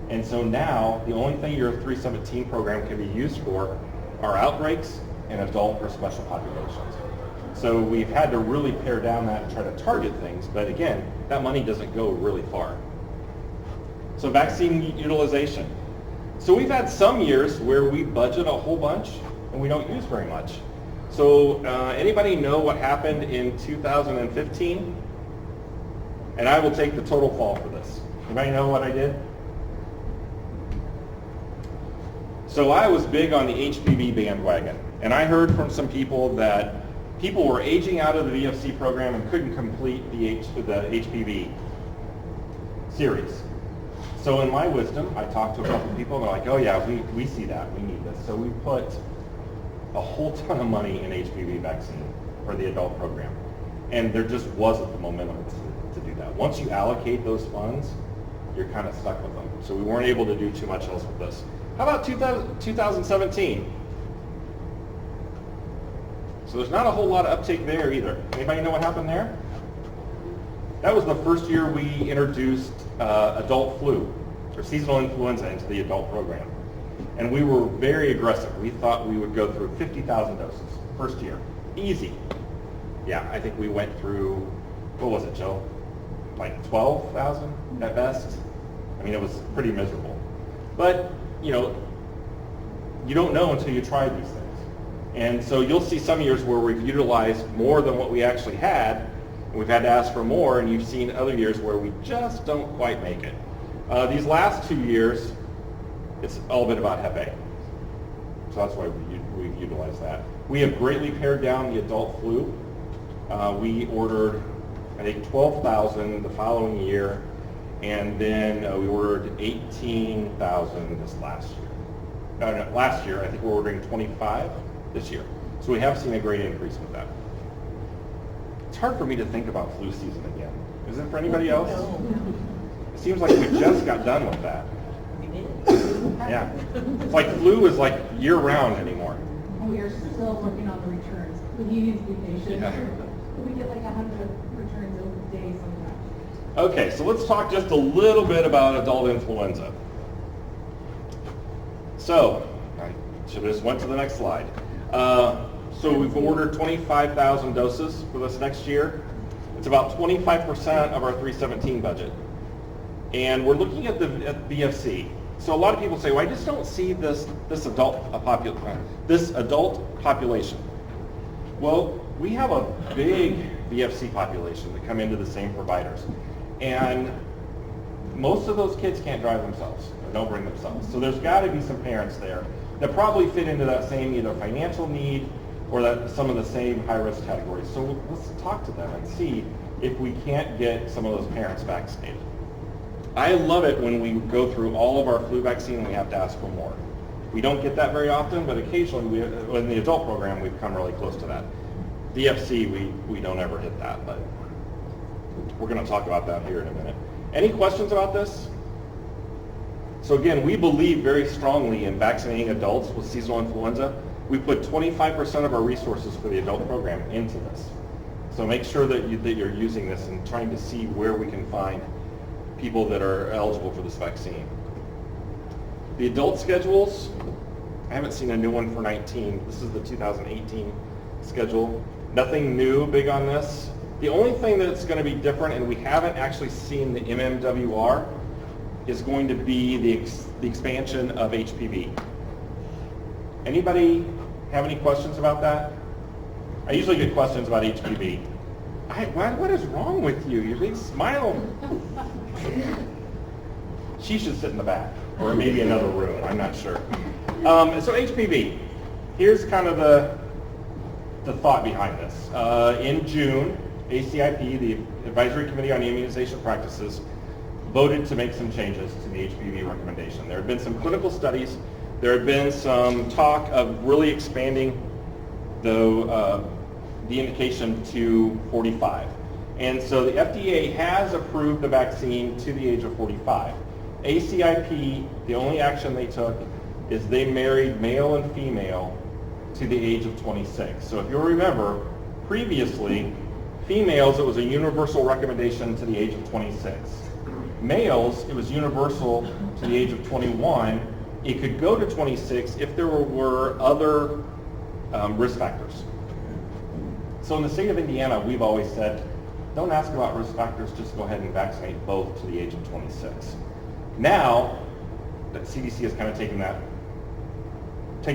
And so now, the only thing your 317 program can be used for are outbreaks and adult or special populations. So we've had to really pare down that and try to target things, but again, that money doesn't go really far. So vaccine utilization. So we've had some years where we budget a whole bunch and we don't use very much. So anybody know what happened in 2015? And I will take the total fall for this. Anybody know what I did? So I was big on the HPV bandwagon, and I heard from some people that people were aging out of the VFC program and couldn't complete the HPV series. So in my wisdom, I talked to a couple of people, and they're like, oh yeah, we see that, we need this. So we put a whole ton of money in HPV vaccine for the adult program. And there just wasn't the momentum to do that. Once you allocate those funds, you're kind of stuck with them. So we weren't able to do too much else with this. How about 2017? So there's not a whole lot of uptake there either. Anybody know what happened there? That was the first year we introduced adult flu, or seasonal influenza, into the adult program. And we were very aggressive. We thought we would go through 50,000 doses first year. Easy. Yeah, I think we went through, what was it, Joe? Like 12,000 at best? I mean, it was pretty miserable. But, you know, you don't know until you try these things. And so you'll see some years where we've utilized more than what we actually had, and we've had to ask for more, and you've seen other years where we just don't quite make it. These last 2 years, it's all been about Hep A. So that's why we've utilized that. We have greatly pared down the adult flu. We ordered, I think, 12,000 the following year, and then we ordered 18,000 this last year. No, last year, I think we're ordering 25 this year. So we have seen a great increase with that. It's hard for me to think about flu season again. Is it for anybody else? It seems like we just got done with that. Yeah. It's like flu is like year-round anymore. And we are still working on the returns. We need to be patient. Yeah. We get like 100 returns a day sometimes. Okay, so let's talk just a little bit about adult influenza. So, I should have just went to the next slide. So we've ordered 25,000 doses for this next year. It's about 25% of our 317 budget. And we're looking at the BFC. So a lot of people say, well, I just don't see this adult population. Well, we have a big BFC population that come into the same providers. And most of those kids can't drive themselves or don't bring themselves. So there's got to be some parents there that probably fit into that same either financial need or that some of the same high-risk categories. So let's talk to them and see if we can't get some of those parents vaccinated. I love it when we go through all of our flu vaccine and we have to ask for more. We don't get that very often, but occasionally, in the adult program, we've come really close to that. DFC, we don't ever hit that, but we're going to talk about that here in a minute. Any questions about this? So again, we believe very strongly in vaccinating adults with seasonal influenza. We put 25% of our resources for the adult program into this. So make sure that you're using this and trying to see where we can find people that are eligible for this vaccine. The adult schedules, I haven't seen a new one for 19. This is the 2018 schedule. Nothing new big on this. The only thing that's going to be different, and we haven't actually seen the MMWR, is going to be the expansion of HPV. Anybody have any questions about that? I usually get questions about HPV. What is wrong with you? Your big smile. She should sit in the back, or maybe another room. I'm not sure. So HPV. Here's kind of the thought behind this. In June, ACIP, the Advisory Committee on Immunization Practices, voted to make some changes to the HPV recommendation. There had been some clinical studies. There had been some talk of really expanding the indication to 45. And so the FDA has approved the vaccine to the age of 45. ACIP, the only action they took is they married male and female to the age of 26. So if you'll remember, previously, females, it was a universal recommendation to the age of 26. Males, it was universal to the age of 21. It could go to 26 if there were other risk factors. So in the state of Indiana, we've always said, don't ask about risk factors, just go ahead and vaccinate both to the age of 26. Now, the CDC has kind of taken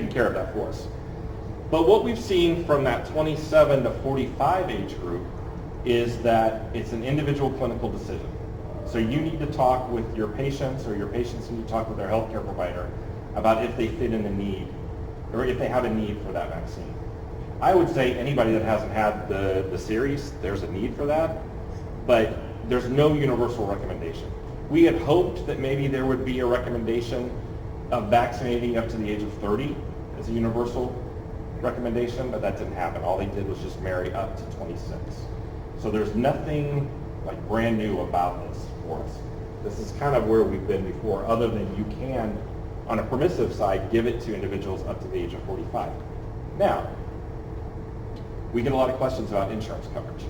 care of that for us. But what we've seen from that 27 to 45 age group is that it's an individual clinical decision. So you need to talk with your patients, or your patients need to talk with their healthcare provider about if they fit in the need, or if they have a need for that vaccine. I would say anybody that hasn't had the series, there's a need for that, but there's no universal recommendation. We had hoped that maybe there would be a recommendation of vaccinating up to the age of 30 as a universal recommendation, but that didn't happen. All they did was just marry up to 26. So there's nothing like brand new about this for us. This is kind of where we've been before, other than you can, on a permissive side, give it to individuals up to the age of 45. Now, we get a lot of questions about insurance coverage.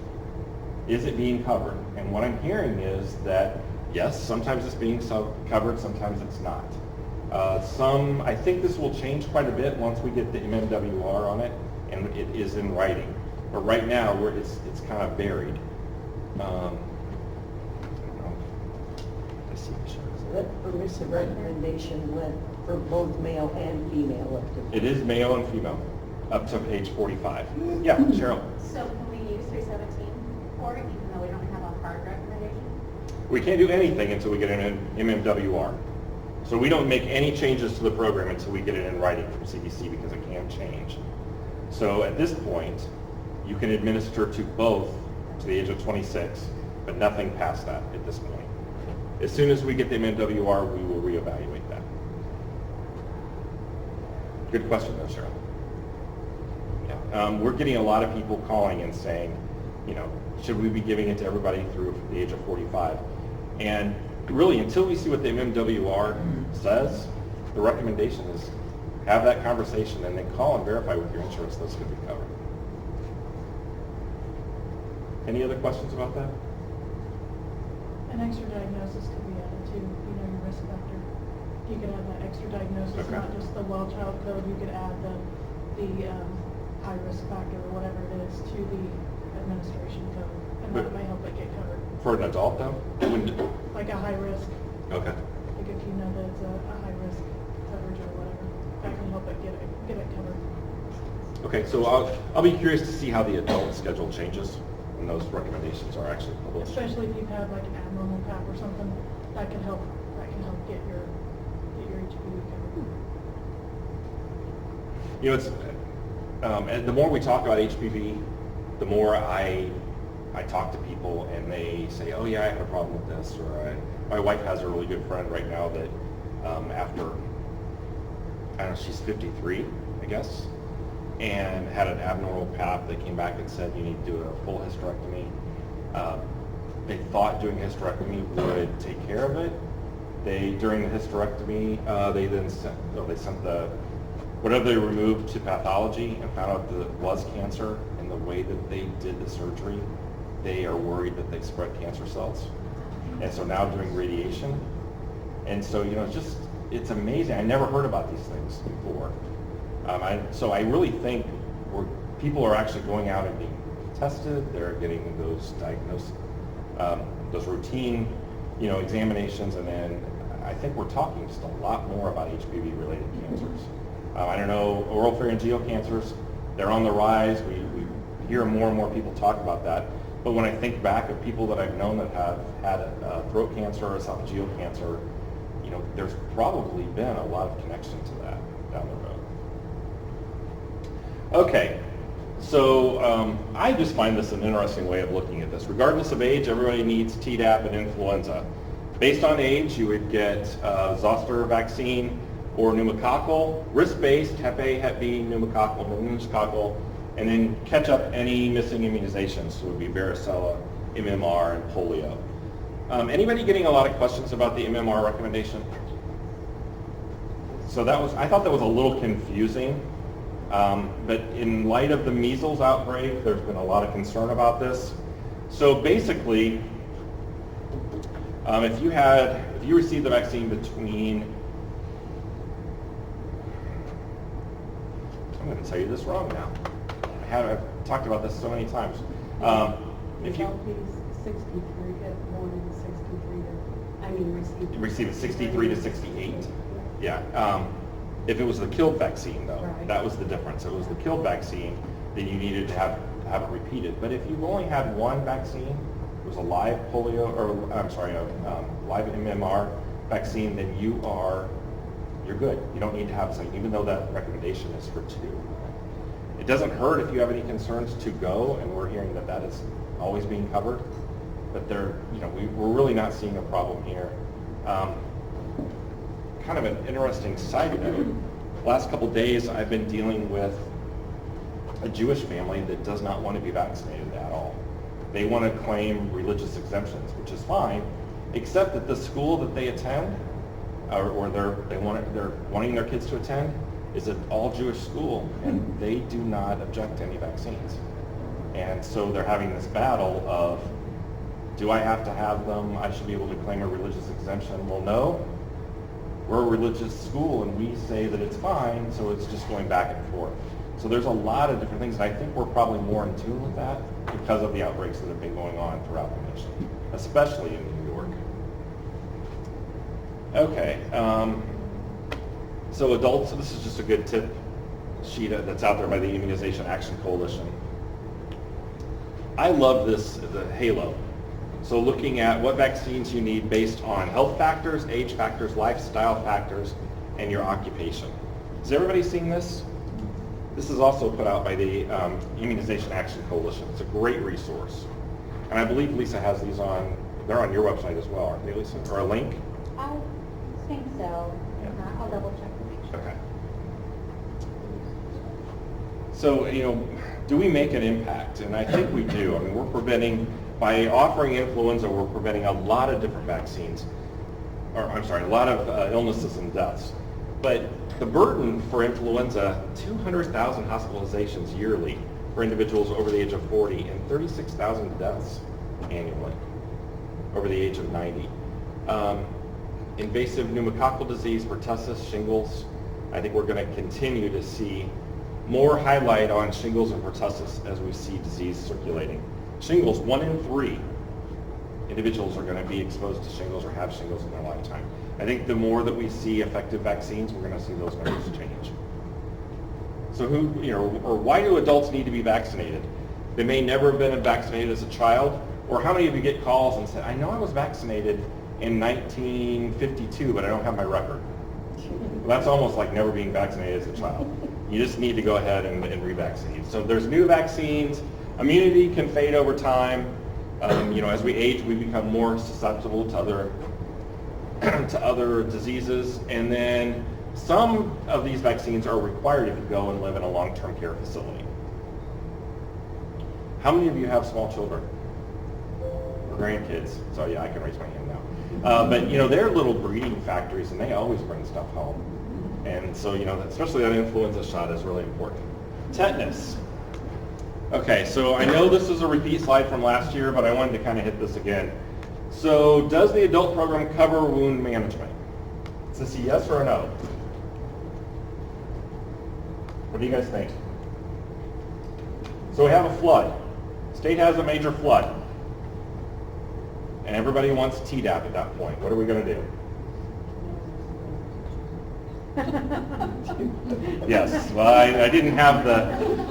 Is it being covered? And what I'm hearing is that, yes, sometimes it's being covered, sometimes it's not. I think this will change quite a bit once we get the MMWR on it, and it is in writing. But right now, it's kind of buried. I don't know. Let's see. So that permissive recommendation went for both male and female up to. It is male and female, up to age 45. Yeah, Cheryl. So can we use 317 for it, even though we don't have a hard recommendation? We can't do anything until we get an MMWR. So we don't make any changes to the program until we get it in writing from CDC because it can change. So at this point, you can administer to both to the age of 26, but nothing past that at this point. As soon as we get the MMWR, we will reevaluate that. Good question though, Cheryl. Yeah. We're getting a lot of people calling and saying, should we be giving it to everybody through the age of 45? And really, until we see what the MMWR says, the recommendation is have that conversation and then call and verify with your insurance those could be covered. Any other questions about that? An extra diagnosis could be added to, your risk factor. You could add that extra diagnosis, Okay. not just the well-child code. You could add the high risk factor or whatever it is to the administration code, and that may help it get covered. For an adult though? It wouldn't. Like a high risk, Okay. like if you know that it's a high risk coverage or whatever, that can help it get it covered. Okay, so I'll be curious to see how the adult schedule changes when those recommendations are actually published. Especially if you've had like an abnormal PAP or something, that can help get your HPV covered. It's and the more we talk about HPV, the more I talk to people and they say, oh yeah, I have a problem with this, or my wife has a really good friend right now that after, I don't know, she's 53, I guess, and had an abnormal PAP. They came back and said you need to do a full hysterectomy. They thought doing a hysterectomy would take care of it. During the hysterectomy, they sent the whatever they removed to pathology and found out that it was cancer. And the way that they did the surgery, they are worried that they spread cancer cells. And so now doing radiation. And so, it's amazing. I never heard about these things before. So I really think people are actually going out and being tested. They're getting those diagnosed, those routine, examinations. And then I think we're talking just a lot more about HPV-related cancers. I don't know, oropharyngeal cancers, they're on the rise. We hear more and more people talk about that. But when I think back of people that I've known that have had throat cancer or esophageal cancer, there's probably been a lot of connection to that down the road. Okay, so I just find this an interesting way of looking at this. Regardless of age, everybody needs Tdap and influenza. Based on age, you would get zoster vaccine or pneumococcal, risk-based, Hep A, Hep B, pneumococcal, meningococcal, and then catch up any missing immunizations, so it would be varicella, MMR, and polio. Anybody getting a lot of questions about the MMR recommendation? So I thought that was a little confusing, but in light of the measles outbreak, there's been a lot of concern about this. So basically, if you received the vaccine between, I'm going to tell you this wrong now. I've talked about this so many times. If you received 63 to 68, yeah. If it was the killed vaccine, though, Right. that was the difference. If it was the killed vaccine, then you needed to have it repeated. But if you've only had one vaccine, it was a live polio, or live MMR vaccine, then you're good. You don't need to have something, even though that recommendation is for 2. It doesn't hurt if you have any concerns to go, and we're hearing that is always being covered. But we're really not seeing a problem here. Kind of an interesting side note. Last couple days, I've been dealing with a Jewish family that does not want to be vaccinated at all. They want to claim religious exemptions, which is fine, except that the school that they attend, or they're wanting their kids to attend, is an all-Jewish school, and they do not object to any vaccines. And so they're having this battle of, do I have to have them? I should be able to claim a religious exemption. Well, no. We're a religious school, and we say that it's fine, so it's just going back and forth. So there's a lot of different things, and I think we're probably more in tune with that because of the outbreaks that have been going on throughout the nation, especially in New York. Okay, so adults, this is just a good tip sheet that's out there by the Immunization Action Coalition. I love this, the halo. So looking at what vaccines you need based on health factors, age factors, lifestyle factors, and your occupation. Has everybody seen this? This is also put out by the Immunization Action Coalition. It's a great resource. And I believe Lisa has these they're on your website as well, aren't they, Lisa? Or a link? I think so. Yeah. I'll double check to make sure. Okay. So, do we make an impact? And I think we do. I mean, we're preventing, by offering influenza, we're preventing a lot of different vaccines, a lot of illnesses and deaths. But the burden for influenza, 200,000 hospitalizations yearly for individuals over the age of 40 and 36,000 deaths annually over the age of 90. Invasive pneumococcal disease, pertussis, shingles. I think we're going to continue to see more highlight on shingles and pertussis as we see disease circulating. Shingles, 1 in 3 individuals are going to be exposed to shingles or have shingles in their lifetime. I think the more that we see effective vaccines, we're going to see those numbers change. So why do adults need to be vaccinated? They may never have been vaccinated as a child, or how many of you get calls and say, I know I was vaccinated in 1952, but I don't have my record. Well, that's almost like never being vaccinated as a child. You just need to go ahead and revaccinate. So there's new vaccines. Immunity can fade over time. As we age, we become more susceptible to other diseases. And then some of these vaccines are required if you go and live in a long-term care facility. How many of you have small children or grandkids? So yeah, I can raise my hand now. But they're little breeding factories, and they always bring stuff home. And so especially that influenza shot is really important. Tetanus. Okay, so I know this is a repeat slide from last year, but I wanted to kind of hit this again. So does the adult program cover wound management? Is this a yes or a no? What do you guys think? So we have a flood. State has a major flood. And everybody wants Tdap at that point. What are we going to do? Yes, well, I didn't have the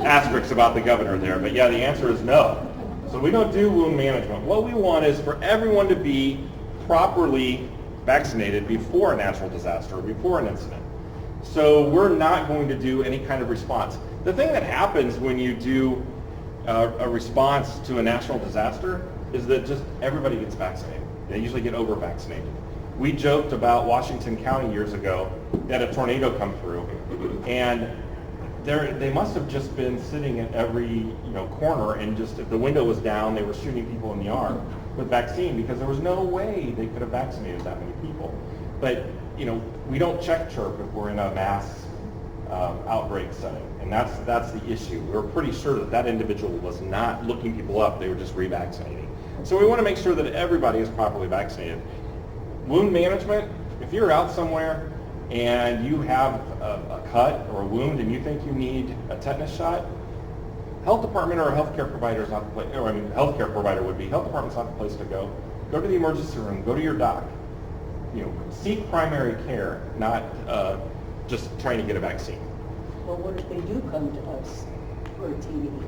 asterisks about the governor there, but yeah, the answer is no. So we don't do wound management. What we want is for everyone to be properly vaccinated before a natural disaster, or before an incident. So we're not going to do any kind of response. The thing that happens when you do a response to a natural disaster is that just everybody gets vaccinated. They usually get over-vaccinated. We joked about Washington County years ago that a tornado come through, and they must have just been sitting at every corner, and just if the window was down, they were shooting people in the arm with vaccine because there was no way they could have vaccinated that many people. But we don't check chirp if we're in a mass outbreak setting, and that's the issue. We're pretty sure that individual was not looking people up; they were just revaccinating. So we want to make sure that everybody is properly vaccinated. Wound management, if you're out somewhere and you have a cut or a wound and you think you need a tetanus shot, health department or a healthcare provider is not the place, healthcare provider would be, health department's not the place to go. Go to the emergency room, go to your doc. Seek primary care, not just trying to get a vaccine. Well, what if they do come to us for a TB?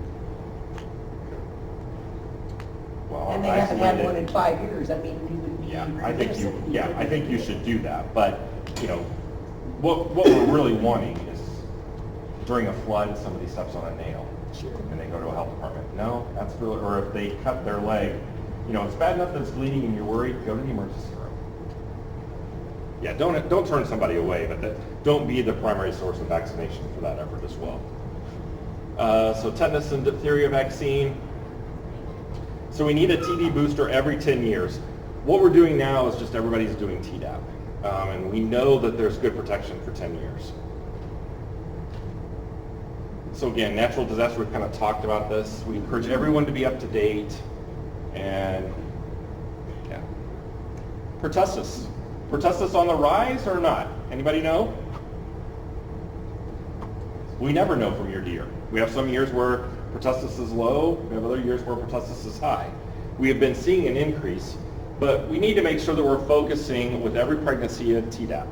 Well, And they haven't had one in 5 years, I mean, you would be I remiss think you should do that. But what we're really wanting is during a flood, somebody steps on a nail, and they go to a health department. No, that's really, or if they cut their leg, it's bad enough that it's bleeding and you're worried. Go to the emergency room. Yeah, don't turn somebody away, but don't be the primary source of vaccination for that effort as well. So tetanus and diphtheria vaccine. So we need a TB booster every 10 years. What we're doing now is just everybody's doing Tdap. And we know that there's good protection for 10 years. So again, natural disaster, we've kind of talked about this. We encourage everyone to be up to date. And yeah. Pertussis. Pertussis on the rise or not? Anybody know? We never know from year to year. We have some years where pertussis is low. We have other years where pertussis is high. We have been seeing an increase, but we need to make sure that we're focusing with every pregnancy at Tdap.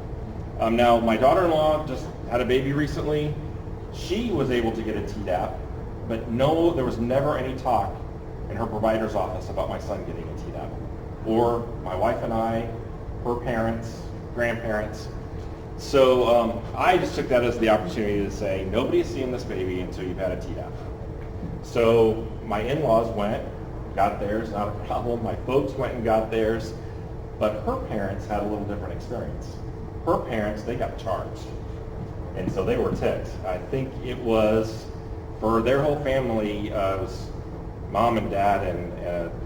Now, my daughter-in-law just had a baby recently. She was able to get a Tdap, but no, there was never any talk in her provider's office about my son getting a Tdap, or my wife and I, her parents, grandparents. So I just took that as the opportunity to say, nobody is seeing this baby until you've had a Tdap. So my in-laws went, got theirs, not a problem. My folks went and got theirs, but her parents had a little different experience. Her parents, they got charged, and so they were ticked. I think it was, for their whole family, it was mom and dad and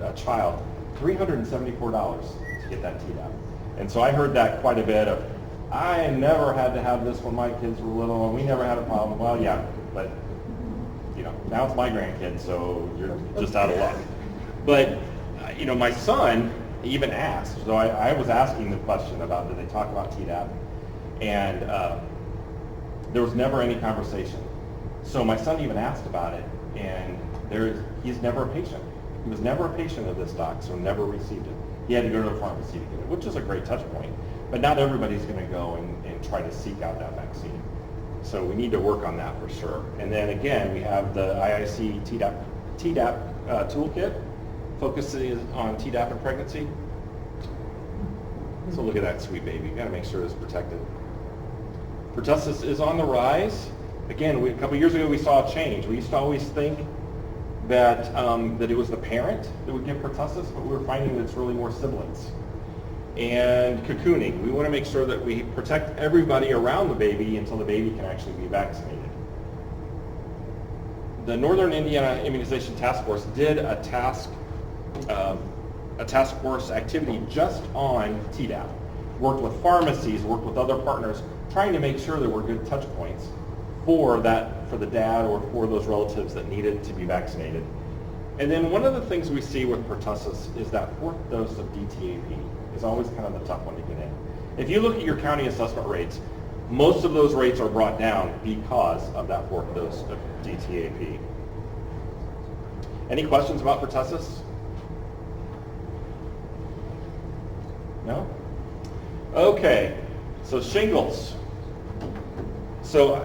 a child, $374 to get that Tdap. And so I heard that quite a bit of, I never had to have this when my kids were little, and we never had a problem. Well, yeah, but you know, now it's my grandkid, so you're just out of luck. But you know, my son even asked. So I was asking the question about, did they talk about Tdap, and there was never any conversation. So my son even asked about it, and he's never a patient. He was never a patient of this doc, so never received it. He had to go to the pharmacy to get it, which is a great touch point. But not everybody's going to go and try to seek out that vaccine. So we need to work on that for sure. And then again, we have the IIC Tdap toolkit, focuses on Tdap and pregnancy. So look at that sweet baby. You got to make sure it's protected. Pertussis is on the rise. Again, a couple years ago we saw a change. We used to always think that that it was the parent that would give pertussis, but we were finding that it's really more siblings. And cocooning. We want to make sure that we protect everybody around the baby until the baby can actually be vaccinated. The Northern Indiana Immunization Task Force did a task force activity just on Tdap. Worked with pharmacies, worked with other partners, trying to make sure there were good touch points for the dad or for those relatives that needed to be vaccinated. And then one of the things we see with pertussis is that fourth dose of DTaP is always kind of the tough one to get in. If you look at your county assessment rates, most of those rates are brought down because of that fourth dose of DTaP. Any questions about pertussis? No? Okay, so shingles. So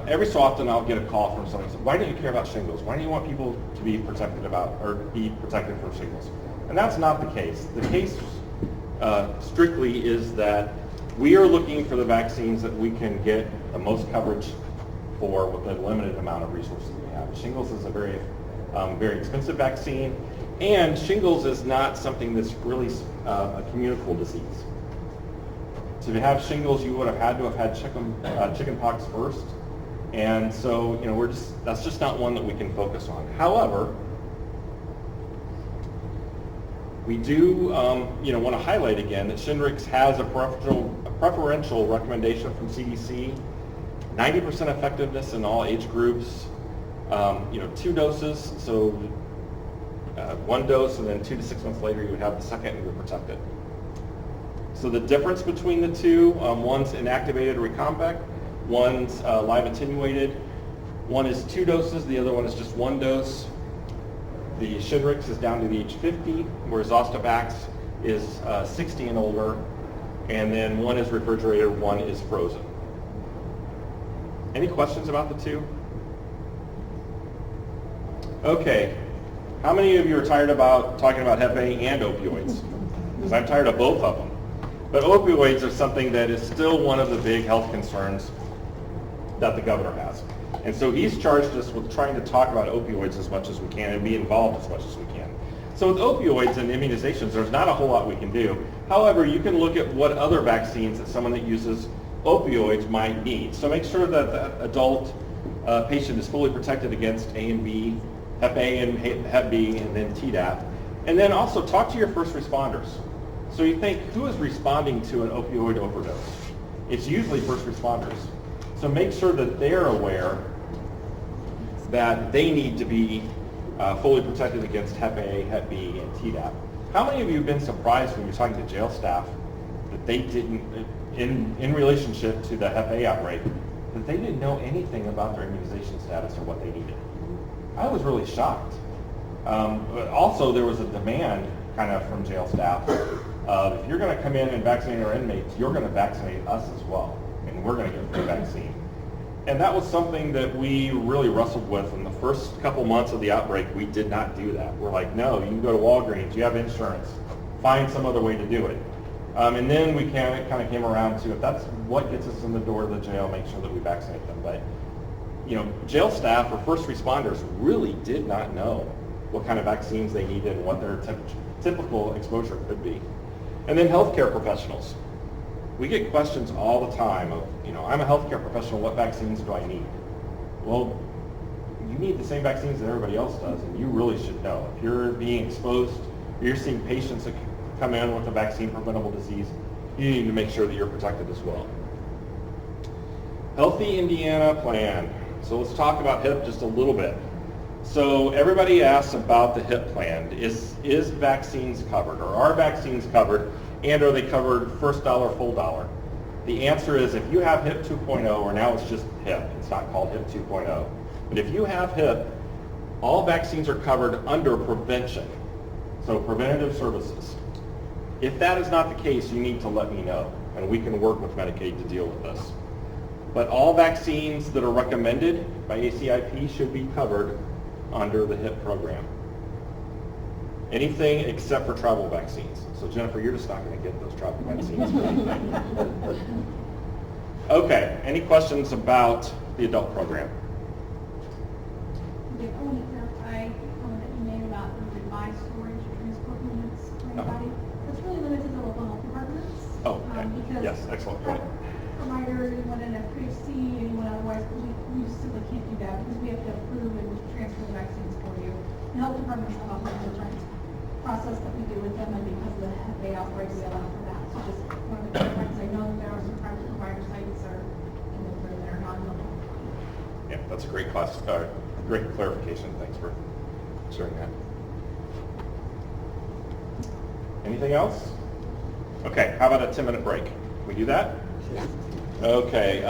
every so often I'll get a call from someone who says, why do you care about shingles? Why do you want people to be protected from shingles? And that's not the case. The case strictly is that we are looking for the vaccines that we can get the most coverage for with the limited amount of resources we have. Shingles is a very expensive vaccine, and shingles is not something that's really a communicable disease. So to have shingles, you would have had to have had chickenpox first, and so that's just not one that we can focus on. However, we do want to highlight again that Shingrix has a preferential recommendation from CDC, 90% effectiveness in all age groups, 2 doses, so 1 dose and then 2 to 6 months later you would have the second and you're protected. So the difference between the two, one's inactivated recombinant, one's live attenuated. One is 2 doses, the other one is just 1 dose. The Shingrix is down to the age 50, whereas Zostavax is 60 and older, and then one is refrigerated, one is frozen. Any questions about the two? Okay, how many of you are tired about talking about Hep A and opioids? Because I'm tired of both of them. But opioids are something that is still one of the big health concerns that the governor has. And so he's charged us with trying to talk about opioids as much as we can and be involved as much as we can. So with opioids and immunizations, there's not a whole lot we can do. However, you can look at what other vaccines that someone that uses opioids might need. So make sure that the adult A patient is fully protected against A and B, Hep A and Hep B, and then Tdap. And then also talk to your first responders. So you think, who is responding to an opioid overdose? It's usually first responders. So make sure that they're aware that they need to be fully protected against Hep A, Hep B, and Tdap. How many of you have been surprised when you're talking to jail staff that they didn't, in relationship to the Hep A outbreak, that they didn't know anything about their immunization status or what they needed? I was really shocked. But also, there was a demand kind of from jail staff of, if you're going to come in and vaccinate our inmates, you're going to vaccinate us as well, and we're going to get free vaccine. And that was something that we really wrestled with in the first couple months of the outbreak. We did not do that. We're like, no, you can go to Walgreens, you have insurance, find some other way to do it. And then we kind of came around to, if that's what gets us in the door of the jail, make sure that we vaccinate them. But jail staff or first responders really did not know what kind of vaccines they needed and what their typical exposure could be. And then healthcare professionals. We get questions all the time of, I'm a healthcare professional, what vaccines do I need? Well, you need the same vaccines that everybody else does, and you really should know. If you're being exposed, or you're seeing patients that come in with a vaccine-preventable disease, you need to make sure that you're protected as well. Healthy Indiana plan. So let's talk about HIP just a little bit. So everybody asks about the HIP plan. Is vaccines covered, or are vaccines covered, and are they covered first dollar, full dollar? The answer is, if you have HIP 2.0, or now it's just HIP, it's not called HIP 2.0, but if you have HIP, all vaccines are covered under prevention, so preventative services. If that is not the case, you need to let me know, and we can work with Medicaid to deal with this. But all vaccines that are recommended by ACIP should be covered under the HIP program. Anything except for travel vaccines. So Jennifer, you're just not going to get those travel vaccines. Okay, any questions about the adult program? I want to clarify a comment that you made about the revised storage or transport units for anybody. That's really limited to local health departments. Oh, okay. Because Yes, excellent point. Provider, anyone in FQHC, anyone otherwise, we just simply can't do that because we have to approve and transfer the vaccines for you. The health departments have a whole different process that we do with them, and because of the Hep A outbreak, we allow for that. So just wanted to clarify, because I know that there are some private provider sites that are non-local. Yeah, that's a great great clarification. Thanks for sharing that. Anything else? Okay, how about a 10-minute break? Can we do that? Okay.